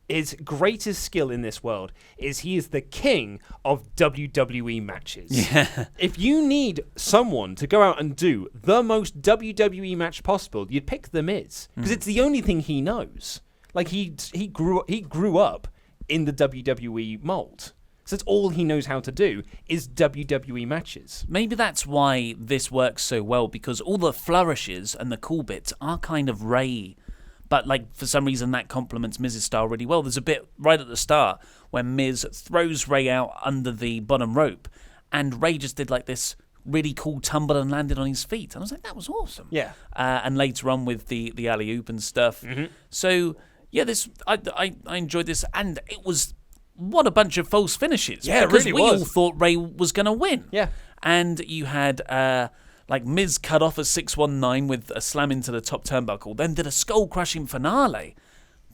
his greatest skill in this world is he is the king of WWE matches. Yeah. If you need someone to go out and do the most WWE match possible, you'd pick The Miz because it's the only thing he knows. Like he grew up in the WWE mold. So that's all he knows how to do is WWE matches. Maybe that's why this works so well, because all the flourishes and the cool bits are kind of Rey. But, like, for some reason, that complements Miz's style really well. There's a bit right at the start where Miz throws Rey out under the bottom rope, and Rey just did, like, this really cool tumble and landed on his feet. And I was like, that was awesome. Yeah. And later on with the alley-oop and stuff. Mm-hmm. So, yeah, I enjoyed this. And it was, what a bunch of false finishes. Yeah, because it really we was. all thought Rey was going to win. Yeah. And you had... Like, Miz cut off a 619 with a slam into the top turnbuckle, then did a skull-crushing finale.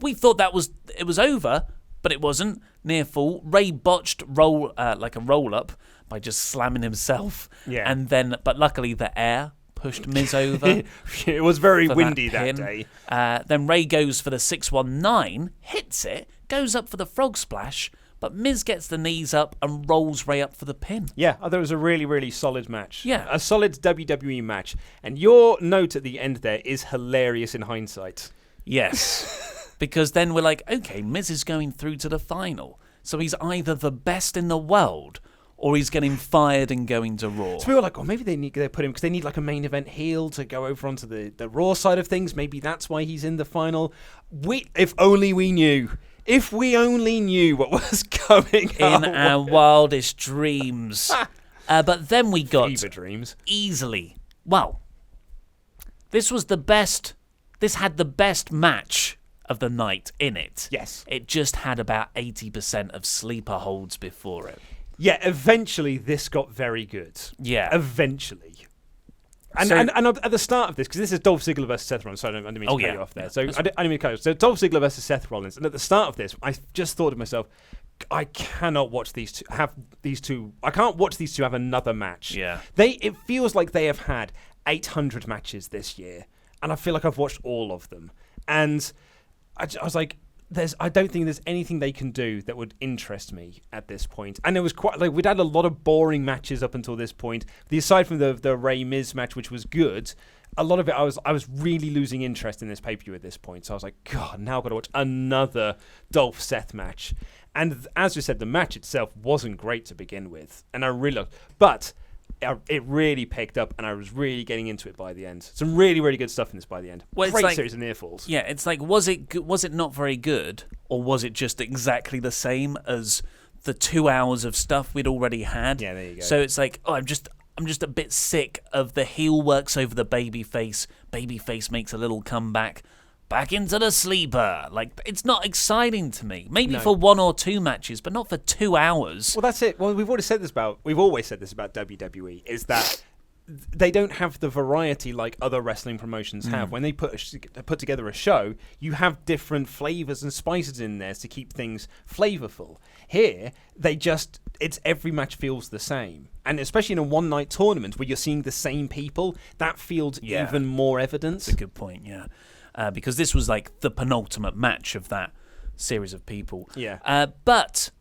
We thought it was over, but it wasn't. Near fall. Rey botched a roll-up by just slamming himself. Yeah. And then, but luckily the air pushed Miz over. It was very windy that day. Then Rey goes for the 619, hits it, goes up for the frog splash, but Miz gets the knees up and rolls Rey up for the pin. Yeah, I thought it was a really, really solid match. Yeah. A solid WWE match. And your note at the end there is hilarious in hindsight. Yes. Because then we're like, okay, Miz is going through to the final. So he's either the best in the world or he's getting fired and going to Raw. So we were like, maybe they put him because they need like a main event heel to go over onto the Raw side of things. Maybe that's why he's in the final. If only we knew. If we only knew what was coming in our wildest dreams. But then we got fever dreams. Easily. Well, this was the best. This had the best match of the night in it. Yes. It just had about 80% of sleeper holds before it. Yeah, eventually this got very good. Yeah. Eventually. And at the start of this, because this is Dolph Ziggler versus Seth Rollins, so I didn't mean to cut you off there. So I didn't mean to cut you off. So Dolph Ziggler versus Seth Rollins, and at the start of this, I just thought to myself, I cannot watch these two I can't watch these two have another match. Yeah. It feels like they have had 800 matches this year, and I feel like I've watched all of them. And I was like, I don't think there's anything they can do that would interest me at this point. And it was quite like we'd had a lot of boring matches up until this point. Aside from the Rey Miz match, which was good, a lot of it I was really losing interest in this pay-per-view at this point. So I was like, God, now I've got to watch another Dolph Seth match. And as we said, the match itself wasn't great to begin with, and I really loved, but it really picked up, and I was really getting into it by the end. Some really, really good stuff in this by the end. Well, Great series of near falls. Yeah, it's like, was it not very good, or was it just exactly the same as the 2 hours of stuff we'd already had? Yeah, there you go. So it's like, I'm just a bit sick of the heel works over the babyface. Babyface makes a little comeback. Back into the sleeper. Like, it's not exciting to me. Maybe for 1 or 2 matches, but not for 2 hours. Well, that's it. Well, we've always said this about WWE, is that they don't have the variety like other wrestling promotions have. When they put together a show, you have different flavors and spices in there to keep things flavorful. Here, every match feels the same. And especially in a one-night tournament where you're seeing the same people, that feels even more evidence. That's a good point, yeah. Because this was like the penultimate match of that series of people. Yeah. But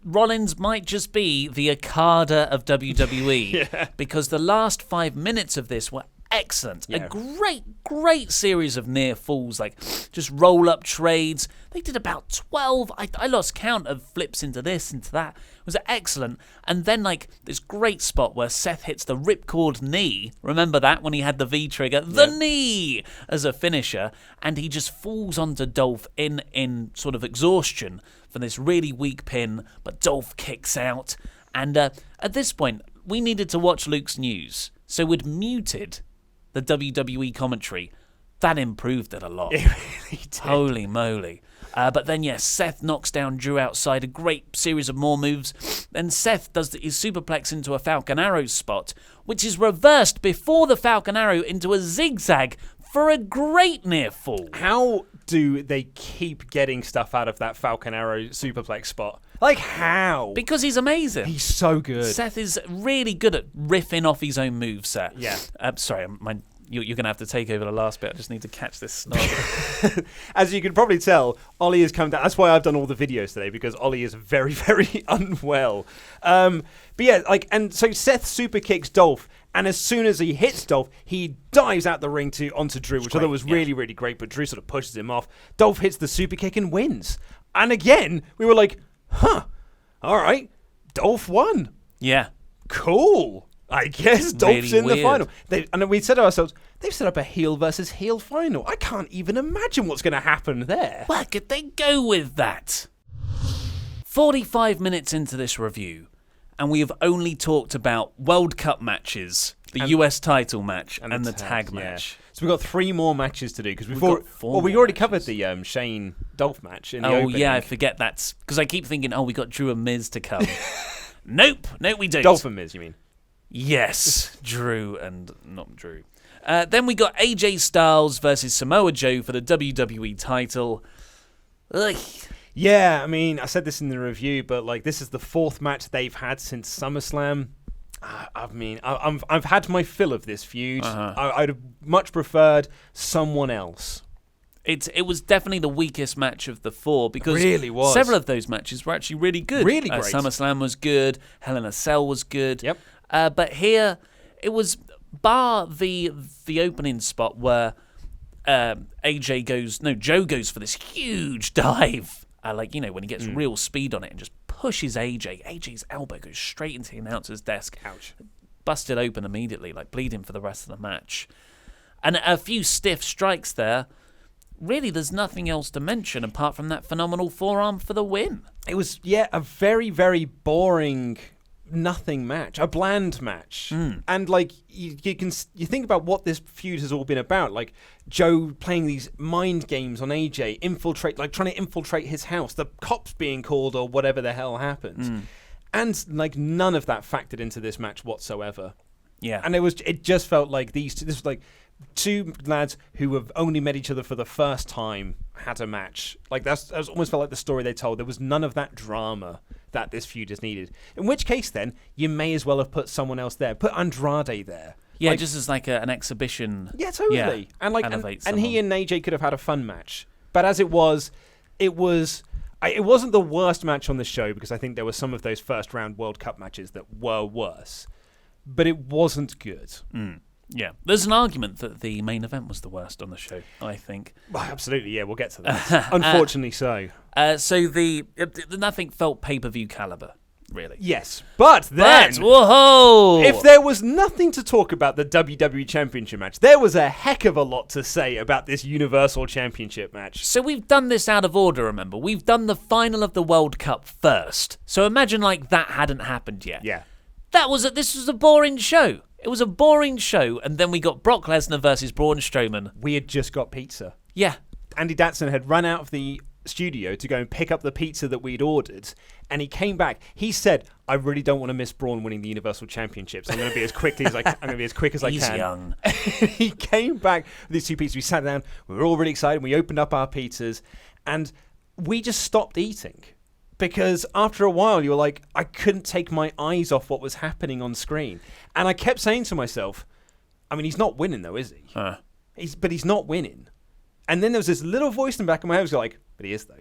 Rollins might just be the Okada of WWE because the last 5 minutes of this were excellent. Yeah. A great series of near falls, like just roll-up trades. They did about 12. I lost count of flips into this, into that. It was excellent. And then like this great spot where Seth hits the ripcord knee. Remember that when he had the V-trigger? The knee as a finisher. And he just falls onto Dolph in sort of exhaustion for this really weak pin. But Dolph kicks out. And at this point, we needed to watch Luke's news. So we'd muted the WWE commentary. That improved it a lot. It really did. Holy moly. But then, yes, Seth knocks down Drew outside, a great series of more moves. Then Seth does his superplex into a Falcon Arrow spot, which is reversed before the Falcon Arrow into a zigzag for a great near fall. How do they keep getting stuff out of that Falcon Arrow superplex spot? Like, how? Because he's amazing. He's so good. Seth is really good at riffing off his own moveset. Yeah. Sorry, you're going to have to take over the last bit. I just need to catch this snort. As you can probably tell, Ollie has come down. That's why I've done all the videos today, because Ollie is very, very unwell. But yeah, and so Seth super kicks Dolph, and as soon as he hits Dolph, he dives out the ring onto Drew, which I thought was really, really great, but Drew sort of pushes him off. Dolph hits the super kick and wins. And again, we were like, all right, Dolph won. Yeah. Cool. I guess Dolph's really in the weird. final. And we said to ourselves, they've set up a heel versus heel final. I can't even imagine what's going to happen there. Where could they go with that? 45 minutes into this review, and we have only talked about World Cup matches, the US title match, and the tag match. So we've got 3 more matches to do, because We've got 4 we already covered the Shane Dolph match in the opening. Oh, yeah, I forget because I keep thinking, we got Drew and Miz to come. Nope, we don't. Dolph and Miz, you mean? Yes, Drew and not Drew. Then we got AJ Styles versus Samoa Joe for the WWE title. Ugh. Yeah, I mean, I said this in the review, but like this is the 4th match they've had since SummerSlam. I mean, I've had my fill of this feud. I'd have much preferred someone else. It was definitely the weakest match of the 4 because really was. Several of those matches were actually really good. Really great. SummerSlam was good. Hell in a Cell was good. Yep. But here, it was bar the opening spot where Joe goes for this huge dive. When he gets real speed on it and just pushes AJ. AJ's elbow goes straight into the announcer's desk. Ouch. Busted open immediately, like bleeding for the rest of the match. And a few stiff strikes there. Really, there's nothing else to mention apart from that phenomenal forearm for the win. It was, a very, very boring, nothing match, a bland match. And like you think about what this feud has all been about, like Joe playing these mind games on AJ, trying to infiltrate his house, the cops being called or whatever the hell happened. And like none of that factored into this match whatsoever. Yeah. And it just felt like this was like two lads who have only met each other for the first time had a match. Like that almost felt like the story they told. There was none of that drama that this feud is needed. In which case, then you may as well have put someone else there. Put Andrade there. Yeah, just as like an exhibition. Yeah, totally. Yeah, and like, and he and AJ could have had a fun match. But as it wasn't the worst match on the show because I think there were some of those first round World Cup matches that were worse. But it wasn't good. Yeah, there's an argument that the main event was the worst on the show, I think. Well, absolutely, yeah, we'll get to that. Unfortunately so. So nothing felt pay-per-view caliber, really. Yes, but then... whoa! If there was nothing to talk about the WWE Championship match, there was a heck of a lot to say about this Universal Championship match. So we've done this out of order, remember? We've done the final of the World Cup first. So imagine like that hadn't happened yet. Yeah. This was a boring show. It was a boring show, and then we got Brock Lesnar versus Braun Strowman. We had just got pizza. Yeah. Andy Datson had run out of the studio to go and pick up the pizza that we'd ordered, and he came back. He said, "I really don't want to miss Braun winning the Universal Championships. I'm going to be as quick as I can." He's young. He came back with these two pizzas. We sat down. We were all really excited. We opened up our pizzas, and we just stopped eating. Because after a while, you were like, I couldn't take my eyes off what was happening on screen. And I kept saying to myself, I mean, he's not winning though, is he? But he's not winning. And then there was this little voice in the back of my head was like, but he is though.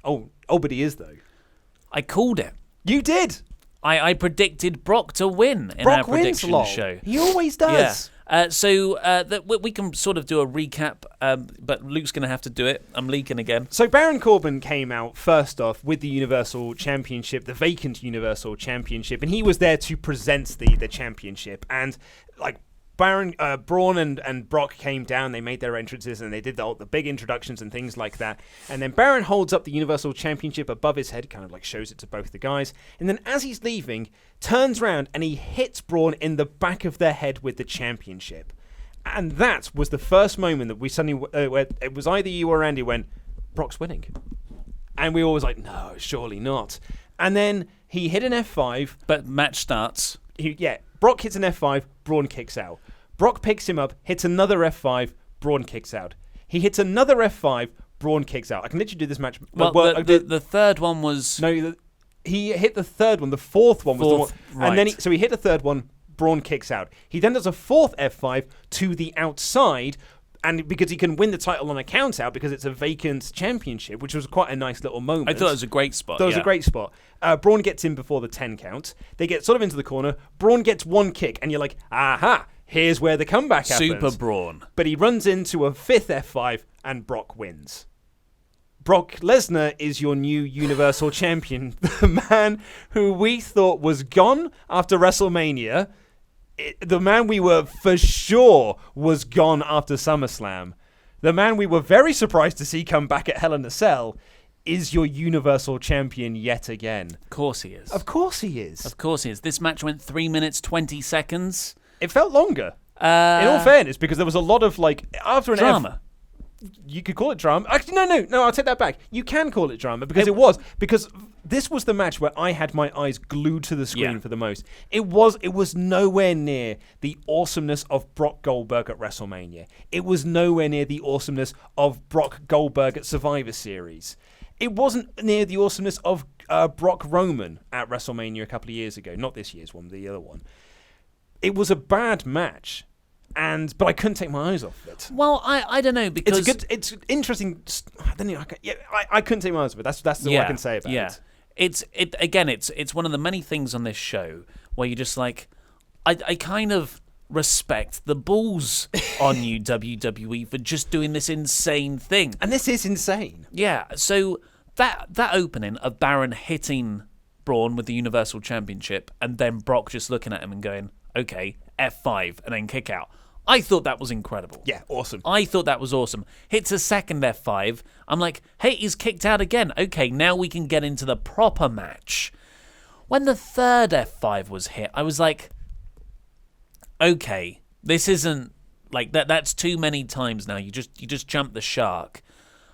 Oh, but he is though. I called it. You did. I predicted Brock to win in our prediction show. He always does. Yeah. We can sort of do a recap, but Luke's going to have to do it. I'm leaking again. So Baron Corbin came out first off with the Universal Championship, the vacant Universal Championship, and he was there to present the championship. And like Braun and Brock came down, they made their entrances, and they did the big introductions and things like that. And then Baron holds up the Universal Championship above his head, kind of like shows it to both the guys. And then as he's leaving, turns around and he hits Braun in the back of the head with the championship. And that was the first moment that we suddenly, where it was either you or Andy went, Brock's winning. And we were always like, no, surely not. And then he hit an F5. But match starts. Brock hits an F5, Braun kicks out. Brock picks him up, hits another F5, Braun kicks out. He hits another F5, Braun kicks out. I can literally do this match. Well, the third one was... No, he hit the third one. The fourth one was the one. Right. And then he hit the third one, Braun kicks out. He then does a fourth F5 to the outside, and because he can win the title on a count out because it's a vacant championship, which was quite a nice little moment. I thought it was a great spot. That was a great spot. Braun gets in before the 10 count. They get sort of into the corner. Braun gets one kick, and you're like, aha, here's where the comeback happens. Super Braun. But he runs into a fifth F5, and Brock wins. Brock Lesnar is your new Universal Champion. The man who we thought was gone after WrestleMania. The man we were for sure was gone after SummerSlam. The man we were very surprised to see come back at Hell in a Cell is your Universal Champion yet again. Of course he is. Of course he is. Of course he is. This match went 3 minutes, 20 seconds. It felt longer. In all fairness, because there was a lot of, like, after an drama. You could call it drama. Actually, no, I'll take that back. You can call it drama because it was. Because this was the match where I had my eyes glued to the screen for the most. It was nowhere near the awesomeness of Brock Goldberg at WrestleMania. It was nowhere near the awesomeness of Brock Goldberg at Survivor Series. It wasn't near the awesomeness of Brock Roman at WrestleMania a couple of years ago. Not this year's one, the other one. It was a bad match. But I couldn't take my eyes off it. Well, I don't know, because it's interesting. I couldn't take my eyes off it. That's all I can say about it. It's one of the many things on this show where you're just like, I kind of respect the balls on you, WWE, for just doing this insane thing. And this is insane. Yeah. So that opening of Baron hitting Braun with the Universal Championship, and then Brock just looking at him and going, "Okay, F5," and then kick out. I thought that was incredible. Yeah, awesome. I thought that was awesome. Hits a second F5. I'm like, hey, he's kicked out again. Okay, now we can get into the proper match. When the third F5 was hit, I was like, okay, this isn't like that. That's too many times now. You just jumped the shark.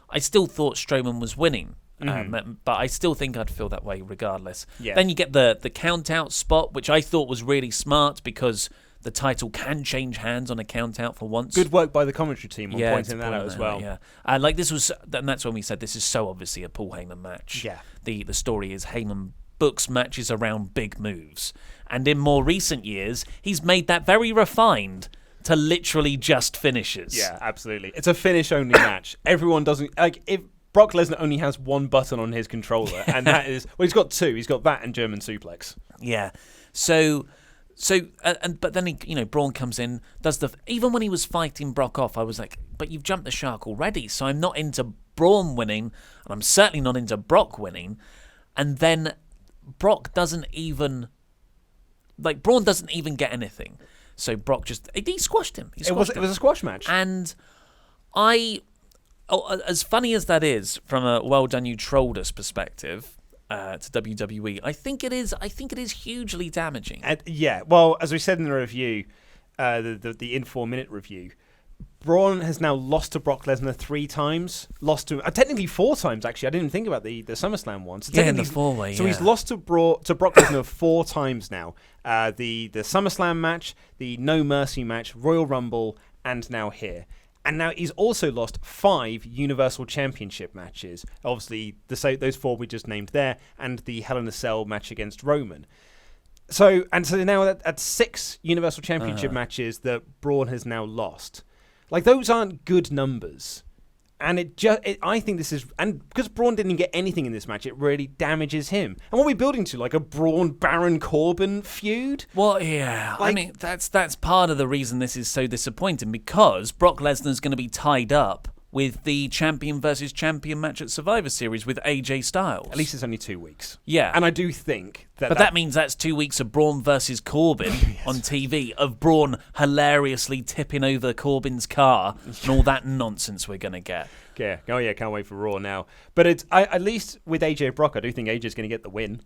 I still thought Strowman was winning. But I still think I'd feel that way regardless. Yeah. Then you get the count out spot, which I thought was really smart because the title can change hands on a count out for once. Good work by the commentary team on pointing that out as well. Yeah, and that's when we said this is so obviously a Paul Heyman match. Yeah. The story is Heyman books matches around big moves, and in more recent years he's made that very refined to literally just finishes. Yeah, absolutely. It's a finish only match. Everyone doesn't like if Brock Lesnar only has one button on his controller, and that is he's got two. He's got that and German suplex. Yeah. But then Braun comes in, does even when he was fighting Brock off, I was like, but you've jumped the shark already, so I'm not into Braun winning, and I'm certainly not into Brock winning. And then Brock doesn't even Braun doesn't even get anything. So Brock he squashed him. It was a squash match. And as funny as that is from a well done you trolled us perspective, to WWE, I think it is hugely damaging. Yeah, well, as we said in the review, the in 4 minute review, Braun has now lost to Brock Lesnar 3 times. Lost to technically 4 times actually. I didn't even think about the SummerSlam one. So in the 4-way. So he's lost to Brock Lesnar 4 times now. The SummerSlam match, the No Mercy match, Royal Rumble, and now here. And now he's also lost 5 Universal Championship matches. Obviously, those 4 we just named there, and the Hell in a Cell match against Roman. So now at 6 Universal Championship matches that Braun has now lost. Like, those aren't good numbers. And I think this is, and because Braun didn't get anything in this match, it really damages him. And what are we building to, like a Braun Baron Corbin feud? Well, yeah, I mean that's part of the reason this is so disappointing, because Brock Lesnar's going to be tied up with the champion versus champion match at Survivor Series with AJ Styles. At least it's only 2 weeks. Yeah, and I do think that means that's 2 weeks of Braun versus Corbin on TV, of Braun hilariously tipping over Corbin's car and all that nonsense we're going to get. Yeah, can't wait for Raw now. But at least with AJ Brock, I do think AJ's going to get the win.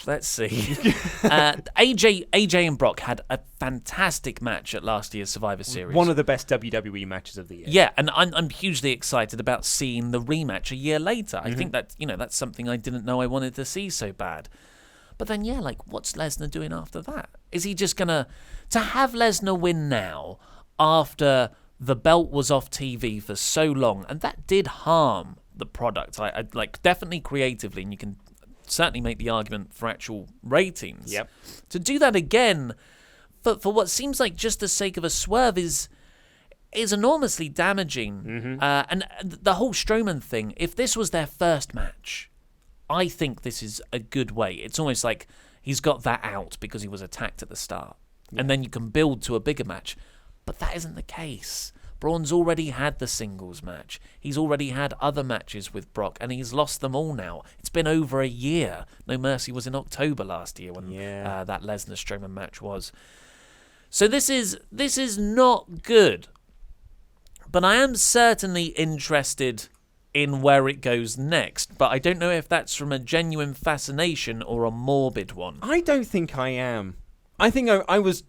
Let's see. AJ and Brock had a fantastic match at last year's Survivor Series. One of the best WWE matches of the year. Yeah, and I'm hugely excited about seeing the rematch a year later. I think that that's something I didn't know I wanted to see so bad. But then what's Lesnar doing after that? Is he just gonna have Lesnar win now after the belt was off TV for so long, and that did harm the product. I definitely creatively, and you can certainly make the argument for actual ratings. Yep. To do that again for what seems like just the sake of a swerve is enormously damaging. And the whole Strowman thing, if this was their first match, I think this is a good way. It's almost like he's got that out because he was attacked at the start. Yeah. And then you can build to a bigger match. But that isn't the case. Braun's already had the singles match. He's already had other matches with Brock, and he's lost them all now. It's been over a year. No Mercy was in October last year when that Lesnar-Strowman match was. So this is not good. But I am certainly interested in where it goes next. But I don't know if that's from a genuine fascination or a morbid one. I don't think I am. I think I was,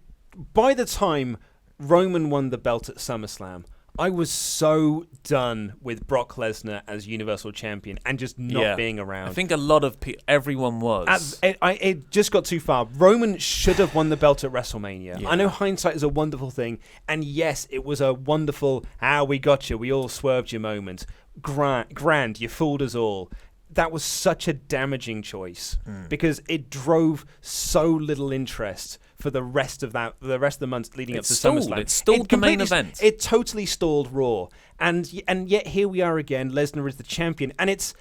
by the time Roman won the belt at SummerSlam, I was so done with Brock Lesnar as Universal Champion and just not being around. I think a lot of everyone was. It just got too far. Roman should have won the belt at WrestleMania. Yeah. I know hindsight is a wonderful thing, and yes, it was a wonderful, we got you, we all swerved you moment. Grand, you fooled us all. That was such a damaging choice because it drove so little interest for the rest of the months leading up to SummerSlam. It stalled the main event. It totally stalled Raw, and yet here we are again. Lesnar is the champion, and it's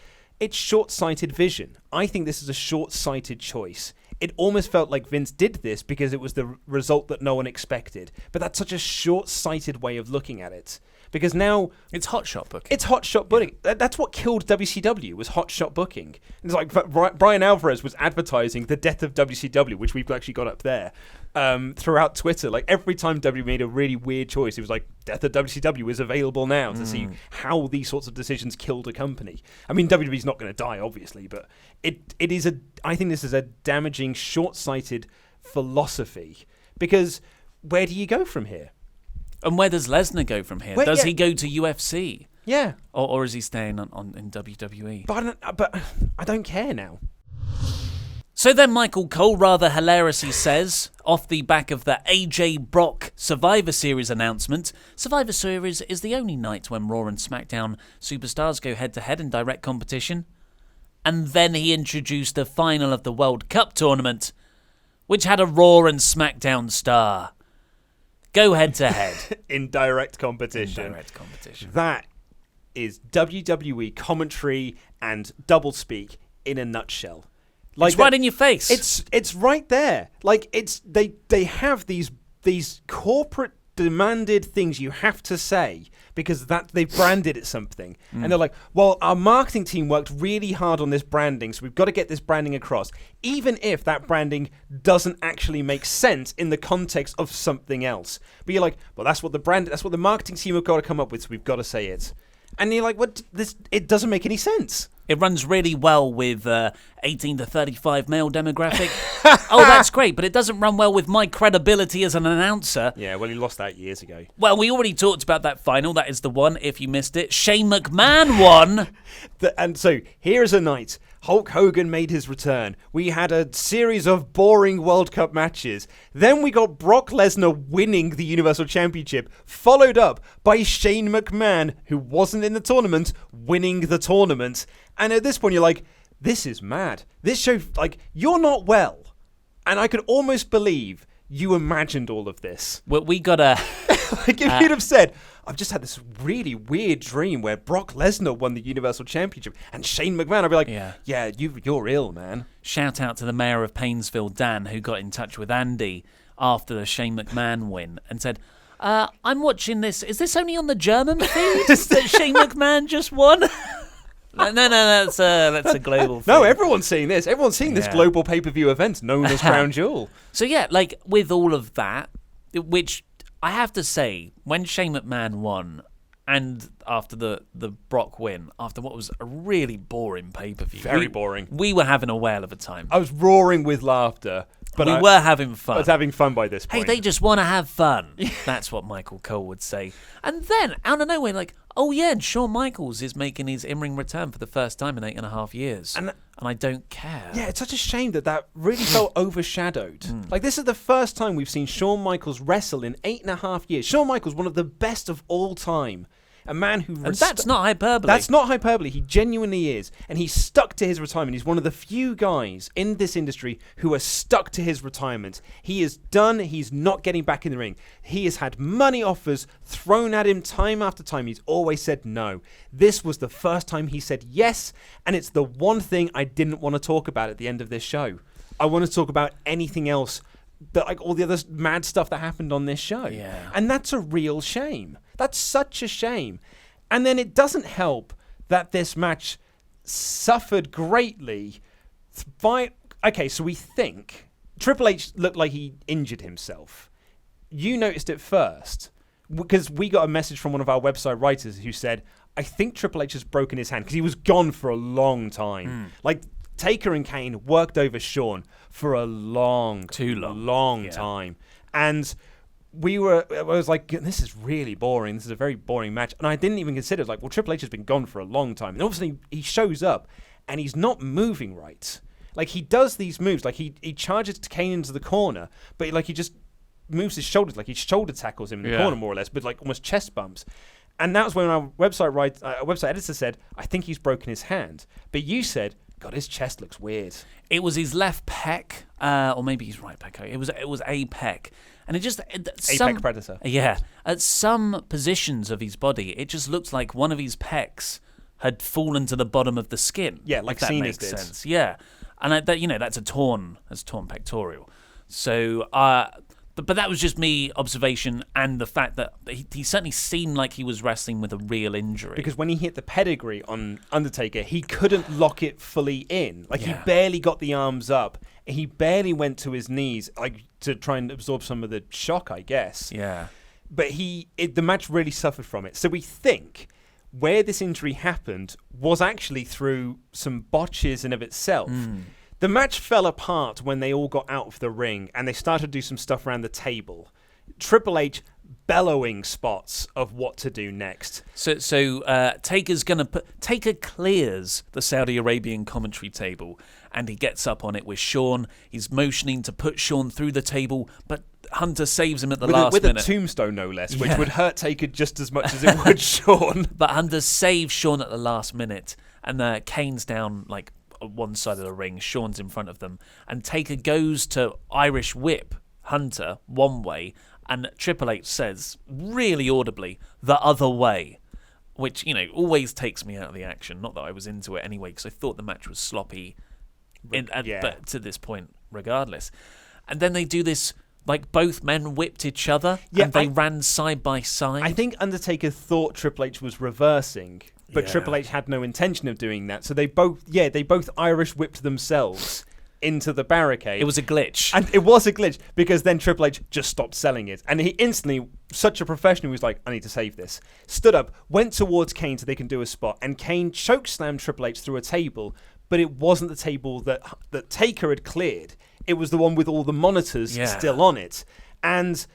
short-sighted vision. I think this is a short-sighted choice. It almost felt like Vince did this because it was the result that no one expected. But that's such a short-sighted way of looking at it. Because now it's hot shot booking. It's hot shot booking. Yeah. That's what killed WCW, was hot shot booking. It's like Brian Alvarez was advertising the death of WCW, which we've actually got up there, throughout Twitter. Like every time WWE made a really weird choice, it was like, death of WCW is available now, to see how these sorts of decisions killed a company. I mean, WWE's not going to die, obviously, but I think this is a damaging, short-sighted philosophy. Because where do you go from here? And where does Lesnar go from here? Does he go to UFC? Yeah. Or is he staying in WWE? But I don't care now. So then Michael Cole rather hilariously says, off the back of the AJ Brock Survivor Series announcement, Survivor Series is the only night when Raw and SmackDown superstars go head-to-head in direct competition. And then he introduced the final of the World Cup tournament, which had a Raw and SmackDown star go head-to-head. In direct competition. That is WWE commentary and doublespeak in a nutshell. Like it's right in your face. It's right there. Like they have these corporate demanded things you have to say because they've branded it something. And they're like, well, our marketing team worked really hard on this branding, so we've got to get this branding across, even if that branding doesn't actually make sense in the context of something else. But you're like, well, that's what the marketing team have got to come up with, so we've got to say it. And you're like, what? It doesn't make any sense. It runs really well with 18 to 35 male demographic. Oh, that's great, but it doesn't run well with my credibility as an announcer. Yeah, well, he lost that years ago. Well, we already talked about that final. That is the one, if you missed it. Shane McMahon won. And so, here's a night. Hulk Hogan made his return. We had a series of boring World Cup matches. Then we got Brock Lesnar winning the Universal Championship, followed up by Shane McMahon, who wasn't in the tournament, winning the tournament. And at this point, you're like, this is mad. This show, like, you're not well. And I could almost believe you imagined all of this. Well, we got a... Like, if you'd have said, I've just had this really weird dream where Brock Lesnar won the Universal Championship and Shane McMahon, I'd be like, yeah, you're ill, man. Shout out to the mayor of Painesville, Dan, who got in touch with Andy after the Shane McMahon win and said, I'm watching this. Is this only on the German feed that Shane McMahon just won? No, that's a global thing. No, everyone's seeing this. Everyone's seeing this global pay-per-view event known as Crown Jewel. So yeah, like with all of that, which I have to say, when Shane McMahon won, and after the Brock win, after what was a really boring pay-per-view. Very boring. We were having a whale of a time. I was roaring with laughter. But we were having fun. I was having fun by this point. Hey, they just want to have fun. That's what Michael Cole would say. And then, out of nowhere, like, oh yeah, and Shawn Michaels is making his in-ring return for the first time in 8.5 years. And I don't care. Yeah, it's such a shame that really felt overshadowed. Like, this is the first time we've seen Shawn Michaels wrestle in 8.5 years. Shawn Michaels, one of the best of all time. A man who... And that's not hyperbole. That's not hyperbole. He genuinely is. And he's stuck to his retirement. He's one of the few guys in this industry who are stuck to his retirement. He is done. He's not getting back in the ring. He has had money offers thrown at him time after time. He's always said no. This was the first time he said yes. And it's the one thing I didn't want to talk about at the end of this show. I want to talk about anything else, like all the other mad stuff that happened on this show. Yeah. And that's a real shame. That's such a shame. And then it doesn't help that this match suffered greatly by... Okay, so we think Triple H looked like he injured himself. You noticed it first because we got a message from one of our website writers who said, I think Triple H has broken his hand because he was gone for a long time. Like, Taker and Kane worked over Shawn for a long time. And I was like, this is really boring. This is a very boring match. And I didn't even consider it. Like, well, Triple H has been gone for a long time. And obviously, he shows up and he's not moving right. Like, he does these moves. Like, he charges Kane into the corner, but like he just moves his shoulders. Like, he shoulder tackles him in the corner, more or less, but like almost chest bumps. And that was when our website editor said, I think he's broken his hand. But you said, God, his chest looks weird. It was his left pec, or maybe his right pec. It was a pec. And it just... Apex Predator. Yeah. At some positions of his body, it just looks like one of his pecs had fallen to the bottom of the skin. Yeah, like Cena's did. Sense. Yeah. And that's a torn pectoral. So, but that was just me observation, and the fact that he certainly seemed like he was wrestling with a real injury. Because when he hit the pedigree on Undertaker, he couldn't lock it fully in. Like, he barely got the arms up. He barely went to his knees, like, to try and absorb some of the shock, I guess. Yeah. But the match really suffered from it. So we think where this injury happened was actually through some botches in of itself. The match fell apart when they all got out of the ring and they started to do some stuff around the table. Triple H bellowing spots of what to do next. So Taker's gonna Taker clears the Saudi Arabian commentary table and he gets up on it with Shawn. He's motioning to put Shawn through the table, but Hunter saves him at the last minute. With a tombstone, no less, which would hurt Taker just as much as it would Shawn. But Hunter saves Shawn at the last minute, and Kane's down like one side of the ring, Shawn's in front of them, and Taker goes to Irish whip Hunter one way, and Triple H says really audibly, the other way, which, always takes me out of the action. Not that I was into it anyway, because I thought the match was sloppy, but to this point, regardless. And then they do this, like, both men whipped each other, and they ran side by side. I think Undertaker thought Triple H was reversing, but Triple H had no intention of doing that. So they both Irish whipped themselves into the barricade. It was a glitch. And it was a glitch, because then Triple H just stopped selling it. And he instantly, such a professional, was like, I need to save this. Stood up, went towards Kane so they can do a spot, and Kane chokeslammed Triple H through a table, but it wasn't the table that Taker had cleared. It was the one with all the monitors still on it. And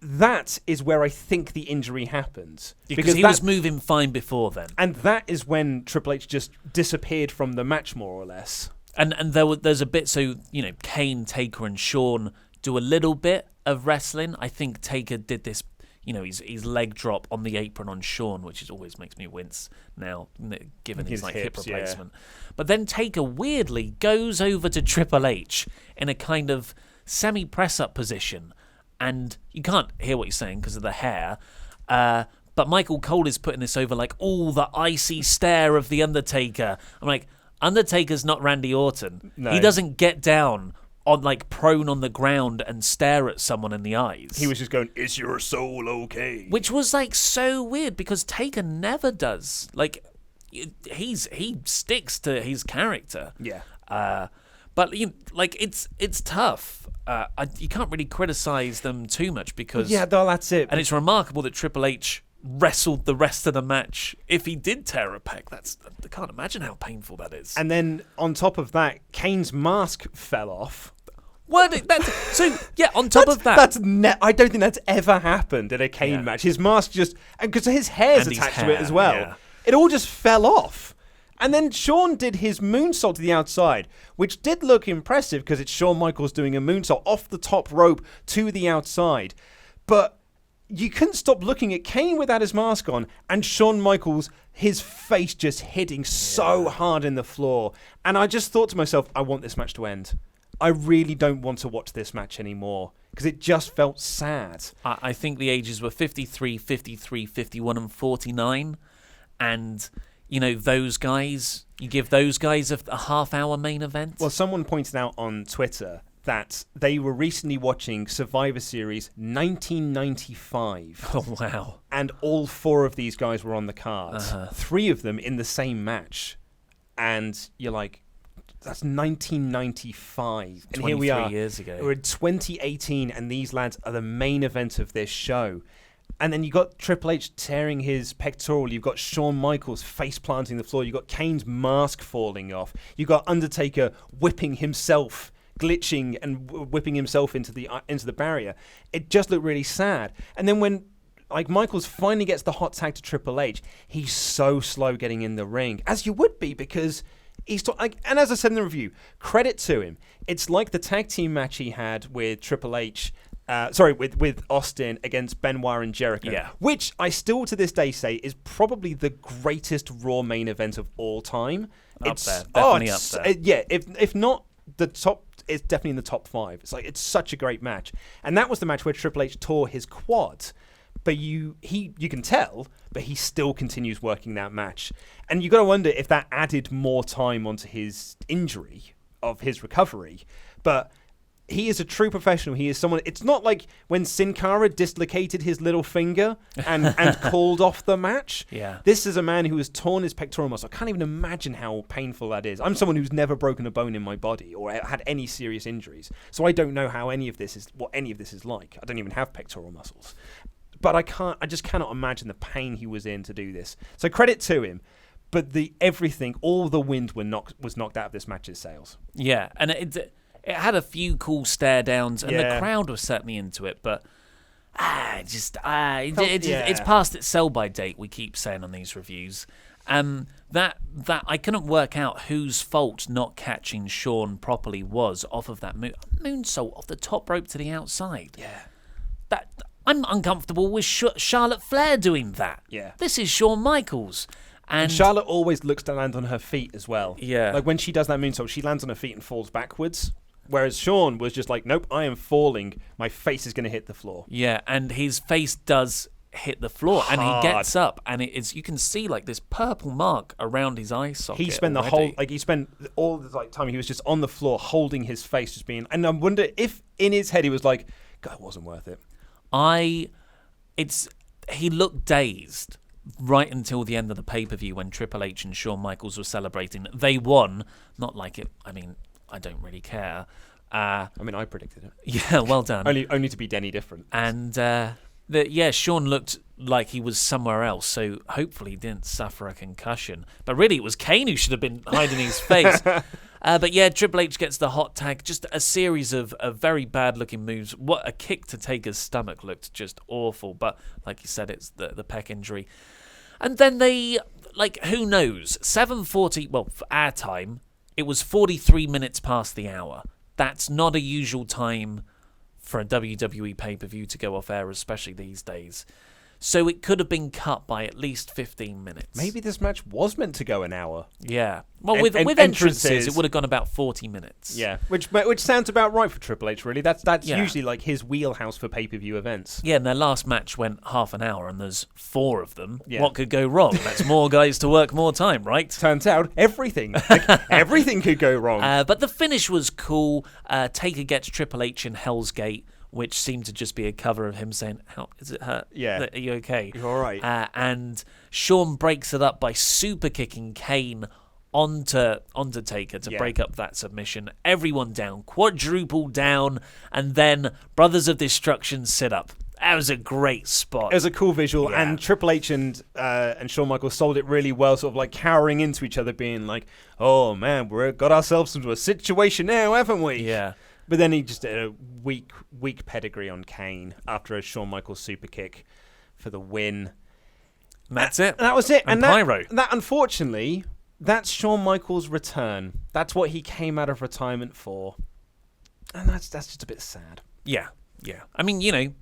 that is where I think the injury happened. Because he was moving fine before then. And that is when Triple H just disappeared from the match, more or less. And there's a bit, so, Kane, Taker and Shawn do a little bit of wrestling. I think Taker did this, his leg drop on the apron on Shawn, which always makes me wince now, given his hip replacement. Yeah. But then Taker weirdly goes over to Triple H in a kind of semi-press-up position, and you can't hear what he's saying because of the hair. But Michael Cole is putting this over like, the icy stare of The Undertaker. I'm like, Undertaker's not Randy Orton. No. He doesn't get down on, like, prone on the ground and stare at someone in the eyes. He was just going, is your soul okay? Which was, like, so weird because Taker never does. Like, he sticks to his character. Yeah. But, it's tough. You can't really criticize them too much because... Yeah, no, that's it. And it's remarkable that Triple H wrestled the rest of the match. If he did tear a pec, I can't imagine how painful that is. And then, on top of that, Kane's mask fell off. On top of that... I don't think that's ever happened in a Kane match. His mask just... Because his hair's attached to it as well. Yeah. It all just fell off. And then Shawn did his moonsault to the outside, which did look impressive because it's Shawn Michaels doing a moonsault off the top rope to the outside. But you couldn't stop looking at Kane without his mask on, and Shawn Michaels, his face just hitting so hard in the floor. And I just thought to myself, I want this match to end. I really don't want to watch this match anymore because it just felt sad. I think the ages were 53, 53, 51 and 49. And, those guys, you give those guys a half-hour main event? Well, someone pointed out on Twitter that they were recently watching Survivor Series 1995. Oh, wow. And all 4 of these guys were on the card. 3 of them in the same match. And you're like, that's 1995. And here we are. 23 years ago. We're in 2018, and these lads are the main event of this show. And then you got Triple H tearing his pectoral. You've got Shawn Michaels face planting the floor. You've got Kane's mask falling off. You've got Undertaker whipping himself glitching and whipping himself into the barrier. It just looked really sad. And then when Michaels finally gets the hot tag to Triple H, he's so slow getting in the ring, as you would be, because he's and as I said in the review, credit to him. It's like the tag team match he had with Triple H. With Austin against Benoit and Jericho, which I still to this day say is probably the greatest Raw main event of all time. Definitely up there. If not the top, it's definitely in the top 5. It's such a great match, and that was the match where Triple H tore his quad. But you can tell, but he still continues working that match. And you got to wonder if that added more time onto his injury of his recovery. But he is a true professional. He is someone. It's not like when Sin Cara dislocated his little finger and called off the match. Yeah. This is a man who has torn his pectoral muscle. I can't even imagine how painful that is. I'm someone who's never broken a bone in my body or had any serious injuries, so I don't know what any of this is like. I don't even have pectoral muscles. But I just cannot imagine the pain he was in to do this. So credit to him. But all the wind was knocked out of this match's sails. Yeah, and it had a few cool stare downs, and the crowd was certainly into it. But it's past its sell-by date. We keep saying on these reviews. That I couldn't work out whose fault not catching Shawn properly was off of that moonsault off the top rope to the outside. Yeah, I'm uncomfortable with Charlotte Flair doing that. Yeah. This is Shawn Michaels. And Charlotte always looks to land on her feet as well. Yeah. Like when she does that moonsault, she lands on her feet and falls backwards. Whereas Shawn was just like, nope, I am falling. My face is going to hit the floor. Yeah, and his face does hit the floor. Hard. And he gets up, and you can see like this purple mark around his eye socket. He spent all the time he was just on the floor holding his face, just being. And I wonder if in his head he was like, God, it wasn't worth it. He looked dazed right until the end of the pay-per-view when Triple H and Shawn Michaels were celebrating. They won, not like it. I mean, I don't really care. I predicted it. Yeah, well done. only to be Denny different. And Shawn looked like he was somewhere else, so hopefully he didn't suffer a concussion. But really, it was Kane who should have been hiding his face. But yeah, Triple H gets the hot tag. Just a series of very bad-looking moves. What a kick to Taker's stomach looked just awful. But like you said, it's the pec injury. And then they, who knows? 7:40, well, for our time, it was 43 minutes past the hour. That's not a usual time for a WWE pay-per-view to go off air, especially these days. So it could have been cut by at least 15 minutes. Maybe this match was meant to go an hour. Yeah. Well, with entrances, it would have gone about 40 minutes. Yeah, which sounds about right for Triple H, really. That's usually like his wheelhouse for pay-per-view events. Yeah, and their last match went half an hour, and there's 4 of them. Yeah. What could go wrong? That's more guys to work more time, right? Turns out everything. Everything could go wrong. But the finish was cool. Taker gets Triple H in Hell's Gate, which seemed to just be a cover of him saying, "How is it hurt? Yeah. Are you okay? You're all right." And Shawn breaks it up by super kicking Kane onto Taker to break up that submission. Everyone down, quadruple down, and then Brothers of Destruction sit up. That was a great spot. It was a cool visual, and Triple H and Shawn Michaels sold it really well, sort of like cowering into each other, being like, "Oh man, we've got ourselves into a situation now, haven't we?" Yeah. But then he just did a weak pedigree on Kane after a Shawn Michaels super kick for the win. And that's it. And that was it. And pyro. That unfortunately, that's Shawn Michaels' return. That's what he came out of retirement for. And that's just a bit sad. Yeah. I mean,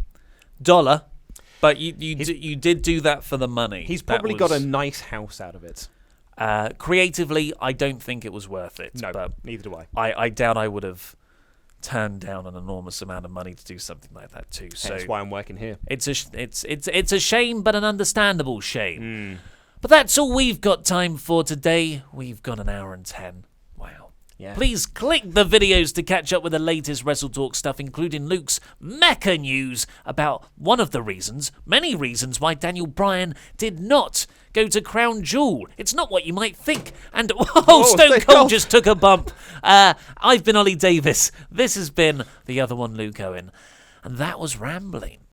dollar, but you did do that for the money. He's probably got a nice house out of it. Creatively, I don't think it was worth it. No, but neither do I. I doubt I would have turned down an enormous amount of money to do something like that too. So that's why I'm working here. It's a shame, but an understandable shame. But that's all we've got time for today. We've got an hour and 10. Wow. Yeah. Please click the videos to catch up with the latest WrestleTalk stuff, including Luke's mecha news about one of the many reasons why Daniel Bryan did not go to Crown Jewel. It's not what you might think. And Stone Cold just took a bump. I've been Ollie Davis. This has been the other one, Luke Owen. And that was Rambling.